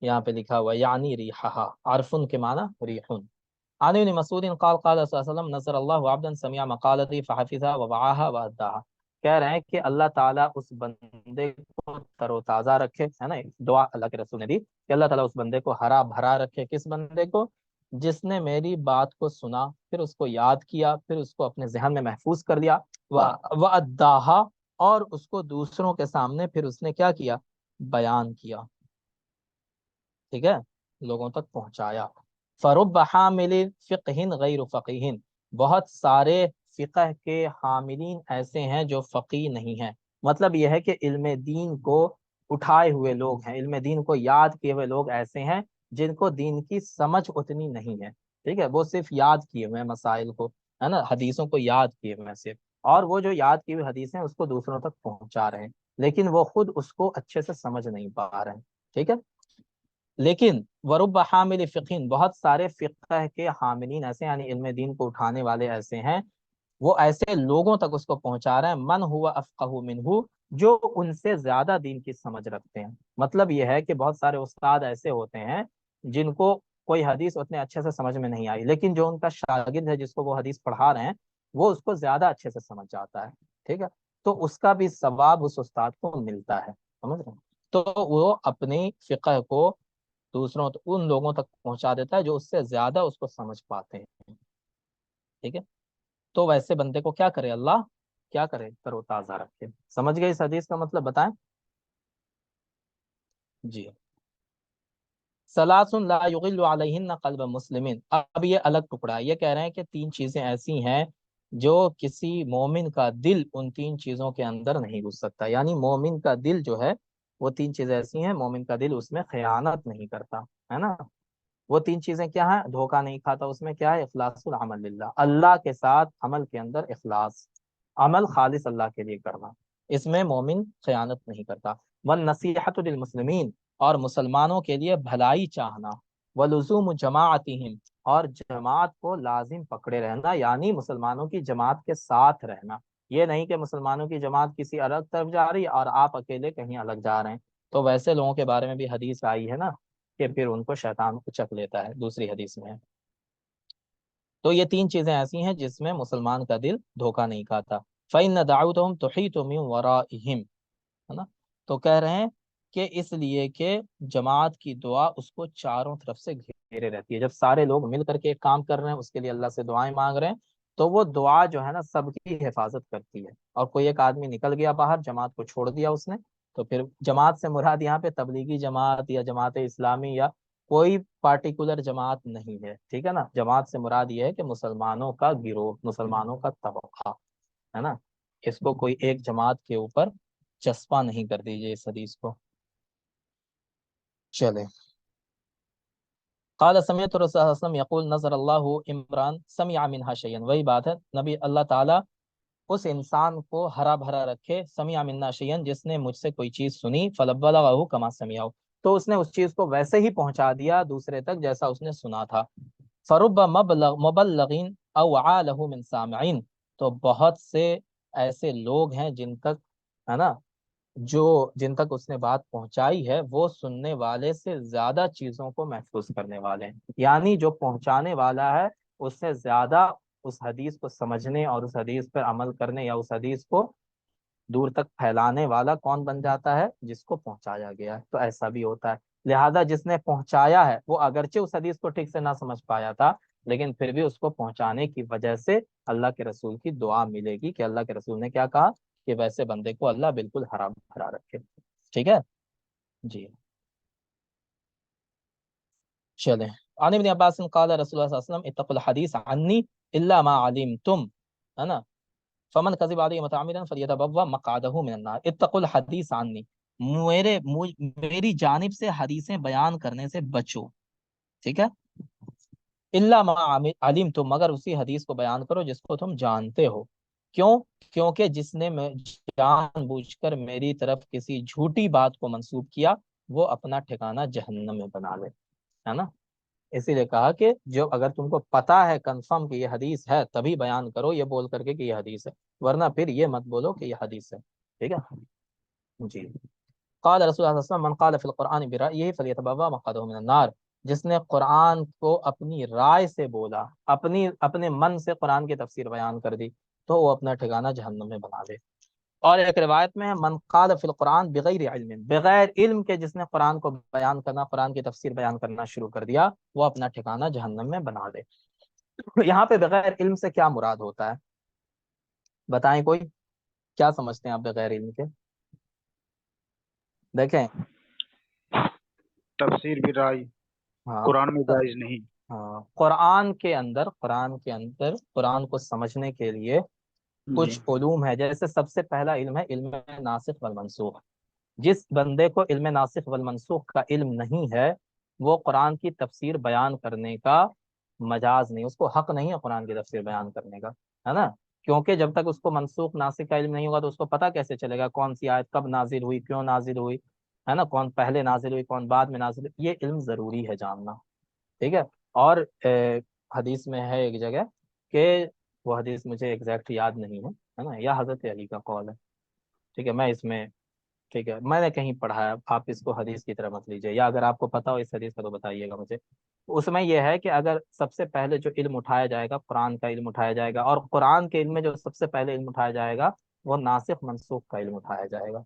یہاں پہ لکھا ہوا یعنی ریحہا، عرفن کے معنی ریحن۔ عن ابن مسعود قال قال صلی اللہ علیہ وسلم نصر اللہ عبدا سمع مقالتی فحفظها ووعاها واداها، کہہ رہے ہیں کہ اللہ تعالیٰ اس بندے کو تر و تازہ رکھے، ہے نا، دعا اللہ کے رسول نے دی کہ اللہ تعالیٰ اس بندے کو ہرا بھرا رکھے، کس بندے کو؟ جس نے میری بات کو سنا، پھر اس کو یاد کیا، پھر اس کو اپنے ذہن میں محفوظ کر لیا، واداها، اور اس کو دوسروں کے سامنے پھر اس نے کیا کیا؟ بیان کیا، ٹھیک ہے، لوگوں تک پہنچایا۔ فرب حامل فقہ غیر فقیہ، بہت سارے فقہ کے حاملین ایسے ہیں جو فقیہ نہیں ہیں، مطلب یہ ہے کہ علم دین کو اٹھائے ہوئے لوگ ہیں، علم دین کو یاد کیے ہوئے لوگ ایسے ہیں جن کو دین کی سمجھ اتنی نہیں ہے، ٹھیک ہے، وہ صرف یاد کیے ہوئے ہیں مسائل کو، ہے نا، حدیثوں کو یاد کیے ہوئے ہیں صرف، اور وہ جو یاد کی ہوئی حدیثیں اس کو دوسروں تک پہنچا رہے ہیں، لیکن وہ خود اس کو اچھے سے سمجھ نہیں پا رہے ہیں، ٹھیک ہے۔ لیکن ورب حامل فقین، بہت سارے فقہ کے حاملین ایسے، یعنی علم دین کو اٹھانے والے ایسے ہیں، وہ ایسے لوگوں تک اس کو پہنچا رہے ہیں، من ہوا افقہ منہ، جو ان سے زیادہ دین کی سمجھ رکھتے ہیں، مطلب یہ ہے کہ بہت سارے استاد ایسے ہوتے ہیں جن کو کوئی حدیث اتنے اچھے سے سمجھ میں نہیں آئی، لیکن جو ان کا شاگرد ہے جس کو وہ حدیث پڑھا رہے ہیں وہ اس کو زیادہ اچھے سے سمجھ جاتا ہے، ٹھیک ہے، تو اس کا بھی ثواب اس استاد کو ملتا ہے، سمجھ رہے ہیں؟ تو وہ اپنی فقہ کو دوسروں ان لوگوں تک پہنچا دیتا ہے جو اس سے زیادہ اس کو سمجھ پاتے ہیں، ٹھیک ہے، تو ویسے بندے کو کیا کرے؟ اللہ کیا کرے؟ تر و تازہ رکھے۔ سمجھ گئے اس حدیث کا مطلب؟ بتائیں جی۔ ثلاث لا یغل علیہن قلب مسلمین، اب یہ الگ ٹکڑا ہے، یہ کہہ رہے ہیں کہ تین چیزیں ایسی ہیں جو کسی مومن کا دل ان تین چیزوں کے اندر نہیں گھس سکتا، یعنی مومن کا دل جو ہے وہ تین چیزیں ایسی ہیں، مومن کا دل اس میں خیانت نہیں کرتا، ہے نا، وہ تین چیزیں کیا ہیں؟ دھوکہ نہیں کھاتا، اس میں کیا ہے؟ اخلاص العمل للہ، اللہ کے ساتھ عمل کے اندر اخلاص، عمل خالص اللہ کے لیے کرنا، اس میں مومن خیانت نہیں کرتا۔ والنصیحۃ للمسلمین، اور مسلمانوں کے لیے بھلائی چاہنا، ولزوم جماعتہم، اور جماعت کو لازم پکڑے رہنا، یعنی مسلمانوں کی جماعت کے ساتھ رہنا، یہ نہیں کہ مسلمانوں کی جماعت کسی الگ طرف جا رہی ہے اور آپ اکیلے کہیں الگ جا رہے ہیں، تو ویسے لوگوں کے بارے میں بھی حدیث آئی ہے نا کہ پھر ان کو شیطان اچک لیتا ہے، دوسری حدیث میں ہے۔ تو یہ تین چیزیں ایسی ہیں جس میں مسلمان کا دل دھوکہ نہیں کھاتا۔ فَإِنَّ دَعْوَتَهُمْ تُحِيطُ مِنْ وَرَائِهِمْ، ہے نا، تو کہہ رہے ہیں کہ اس لیے کہ جماعت کی دعا اس کو چاروں طرف سے گھیرے رہتی ہے، جب سارے لوگ مل کر کے ایک کام کر رہے ہیں، اس کے لیے اللہ سے دعائیں مانگ رہے ہیں، تو وہ دعا جو ہے نا سب کی حفاظت کرتی ہے۔ اور کوئی ایک آدمی نکل گیا باہر، جماعت کو چھوڑ دیا اس نے، تو پھر جماعت سے مراد یہاں پہ تبلیغی جماعت یا جماعت اسلامی یا کوئی پارٹیکولر جماعت نہیں ہے، ٹھیک ہے نا، جماعت سے مراد یہ ہے کہ مسلمانوں کا گروہ، مسلمانوں کا طبقہ، ہے نا، اس کو کوئی ایک جماعت کے اوپر چسپاں نہیں کر دیجیے اس حدیث کو۔ چلے، قال سمعت رسول اللہ صلی اللہ علیہ وسلم یقول نظر اللہ عمران سمع منها شیئا، وہی بات ہے، نبی اللہ تعالیٰ اس انسان کو ہرا بھرا رکھے، سمع منا شیئا، جس نے مجھ سے کوئی چیز سنی، فلبلغه کما سمعه، تو اس نے اس چیز کو ویسے ہی پہنچا دیا دوسرے تک جیسا اس نے سنا تھا۔ فرب مبلغین اوعى له من سامعین، تو بہت سے ایسے لوگ ہیں جن تک، ہے نا، جن تک اس نے بات پہنچائی ہے وہ سننے والے سے زیادہ چیزوں کو محفوظ کرنے والے ہیں، یعنی جو پہنچانے والا ہے اس سے زیادہ اس حدیث کو سمجھنے اور اس حدیث پر عمل کرنے یا اس حدیث کو دور تک پھیلانے والا کون بن جاتا ہے؟ جس کو پہنچایا گیا ہے۔ تو ایسا بھی ہوتا ہے، لہذا جس نے پہنچایا ہے وہ اگرچہ اس حدیث کو ٹھیک سے نہ سمجھ پایا تھا، لیکن پھر بھی اس کو پہنچانے کی وجہ سے اللہ کے رسول کی دعا ملے گی کہ اللہ کے رسول نے کیا کہا کہ ویسے بندے کو اللہ بالکل حرام بھرا رکھے، ٹھیک ہے جی۔ چلیں، عن ابن عباس قال رسول اللہ صلی اللہ علیہ وسلم اتقوا الحدیث عنی الا ما علمتم، ہے نا، فمن کذب علی متعمدا فلیتبوأ مقعدہ من النار، اتقوا الحدیث عنی، میری جانب سے حدیثیں بیان کرنے سے بچو، ٹھیک ہے، الا ما علمتم، مگر اسی حدیث کو بیان کرو جس کو تم جانتے ہو، کیوں؟ کیونکہ جس نے جان بوجھ کر میری طرف کسی جھوٹی بات کو منسوب کیا وہ اپنا ٹھکانہ جہنم میں بنا لے، ہے نا، اسی لیے کہا کہ جو اگر تم کو پتا ہے کنفرم کہ یہ حدیث ہے تبھی بیان کرو، یہ بول کر کے کہ یہ حدیث ہے، ورنہ پھر یہ مت بولو کہ یہ حدیث ہے، ٹھیک ہے جی۔ قال رسول اللہ صلی اللہ علیہ وسلم من قال فی القرآن برأیہ فلیتبوأ مقعدہ من النار، جس نے قرآن کو اپنی رائے سے بولا، اپنے من سے قرآن کی تفسیر بیان کر دی، تو وہ اپنا ٹھکانہ جہنم میں بنا لے۔ اور ایک روایت میں من قال فی القرآن بغیر علم، بغیر علم کے جس نے قرآن کو بیان کرنا، قرآن کی تفسیر بیان کرنا شروع کر دیا، وہ اپنا ٹھکانہ جہنم میں بنا لے۔ یہاں پہ بغیر علم سے کیا مراد ہوتا ہے؟ بتائیں کوئی، کیا سمجھتے ہیں آپ بغیر علم کے؟ دیکھیں، تفسیر بھی رائے ہاں، قرآن میں جائز نہیں۔ ہاں، قرآن کے اندر قرآن کو سمجھنے کے لیے کچھ علوم ہے، جیسے سب سے پہلا علم ہے علم ناسخ والمنسوخ۔ جس بندے کو علم ناسخ والمنسوخ کا علم نہیں ہے وہ قرآن کی تفسیر بیان کرنے کا مجاز نہیں، اس کو حق نہیں ہے قرآن کی تفسیر بیان کرنے کا، ہے نا، کیونکہ جب تک اس کو منسوخ ناسخ کا علم نہیں ہوگا تو اس کو پتہ کیسے چلے گا کون سی آیت کب نازل ہوئی، کیوں نازل ہوئی، ہے نا، کون پہلے نازل ہوئی کون بعد میں نازل ہوئی، یہ علم ضروری ہے جاننا، ٹھیک ہے۔ اور حدیث میں ہے ایک جگہ کہ وہ حدیث مجھے ایگزیکٹ یاد نہیں ہے نا، یا حضرت علی کا قول ہے، ٹھیک ہے، میں اس میں، ٹھیک ہے، میں نے کہیں پڑھا ہے، آپ اس کو حدیث کی طرح مت لیجیے، یا اگر آپ کو پتا ہو اس حدیث کا تو بتائیے گا مجھے۔ اس میں یہ ہے کہ اگر سب سے پہلے جو علم اٹھایا جائے گا قرآن کا علم اٹھایا جائے گا، اور قرآن کے علم میں جو سب سے پہلے علم اٹھایا جائے گا وہ ناسخ منسوخ کا علم اٹھایا جائے گا،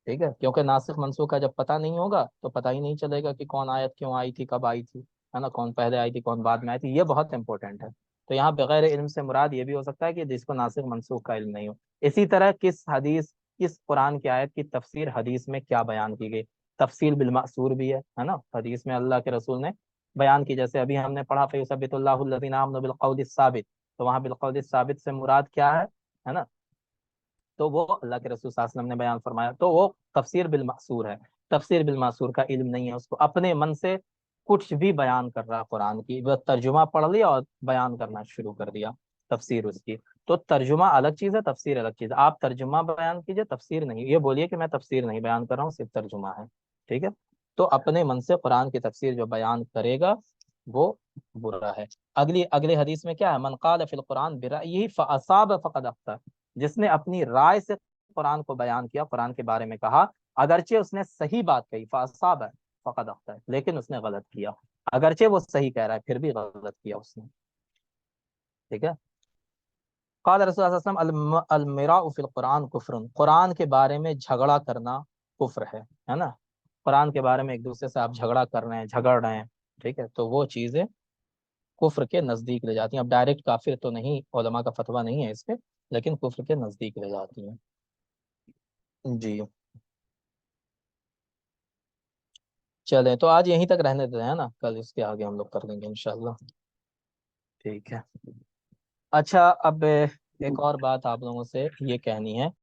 ٹھیک ہے، کیونکہ ناسخ منسوخ کا جب پتہ نہیں ہوگا تو پتہ ہی نہیں چلے گا کہ کون آیت کیوں آئی تھی، کب آئی تھی، ہے نا، کون پہلے آئی تھی کون بعد میں آئی تھی، یہ بہت امپورٹنٹ ہے۔ تو یہاں بغیر علم سے مراد یہ بھی ہو سکتا ہے کہ جس کو ناسخ منسوخ کا علم نہیں ہو۔ اسی طرح کس قرآن کی آیت کی تفسیر حدیث میں کیا بیان کی گئی، تفصیل بالمأثور بھی ہے نا، حدیث میں اللہ کے رسول نے بیان کی، جیسے ابھی ہم نے پڑھا فَيُثَبِّتُ اللَّهُ الَّذِينَ آمَنُوا بِالْقَوْلِ الثَّابِتِ، تو وہاں بالقول الثابت سے مراد کیا ہے نا، تو وہ اللہ کے رسول صلی اللہ علیہ وسلم نے بیان فرمایا، تو وہ تفسیر بالمأثور ہے۔ تفسیر بالمأثور کا علم نہیں ہے، اس کو اپنے من سے کچھ بھی بیان کر رہا قرآن کی، وہ ترجمہ پڑھ لیا اور بیان کرنا شروع کر دیا تفسیر اس کی، تو ترجمہ الگ چیز ہے، تفسیر الگ چیز ہے، آپ ترجمہ بیان کیجئے، تفسیر نہیں، یہ بولیے کہ میں تفسیر نہیں بیان کر رہا ہوں صرف ترجمہ ہے، ٹھیک ہے۔ تو اپنے من سے قرآن کی تفسیر جو بیان کرے گا وہ برا ہے۔ اگلی حدیث میں کیا ہے؟ من قال فی القرآن برأیہ فاصاب فقد اخطأ، جس نے اپنی رائے سے قرآن کو بیان کیا، قرآن کے بارے میں کہا، اگرچہ اس نے صحیح بات کہی، فاصاب فقد اخطأ، لیکن اس نے غلط کیا، اگرچہ وہ صحیح کہہ رہا ہے پھر بھی غلط کیا اس نے، ٹھیک ہے۔ قال رسول اللہ صلی اللہ علیہ وسلم المراء فی القرآن کفر، قرآن کے بارے میں جھگڑا کرنا کفر ہے نا، قرآن کے بارے میں ایک دوسرے سے آپ جھگڑا کر رہے ہیں، جھگڑ رہے ہیں، ٹھیک ہے، تو وہ چیزیں کفر کے نزدیک لے جاتی ہیں۔ اب ڈائریکٹ کافر تو نہیں، علماء کا فتویٰ نہیں ہے اس پہ، لیکن کفر کے نزدیک لے جاتی ہیں۔ جی چلیں تو آج یہیں تک رہنے دیتے ہیں نا، کل اس کے آگے ہم لوگ کر لیں گے انشاءاللہ، ٹھیک ہے۔ اچھا اب ایک اور بات آپ لوگوں سے یہ کہنی ہے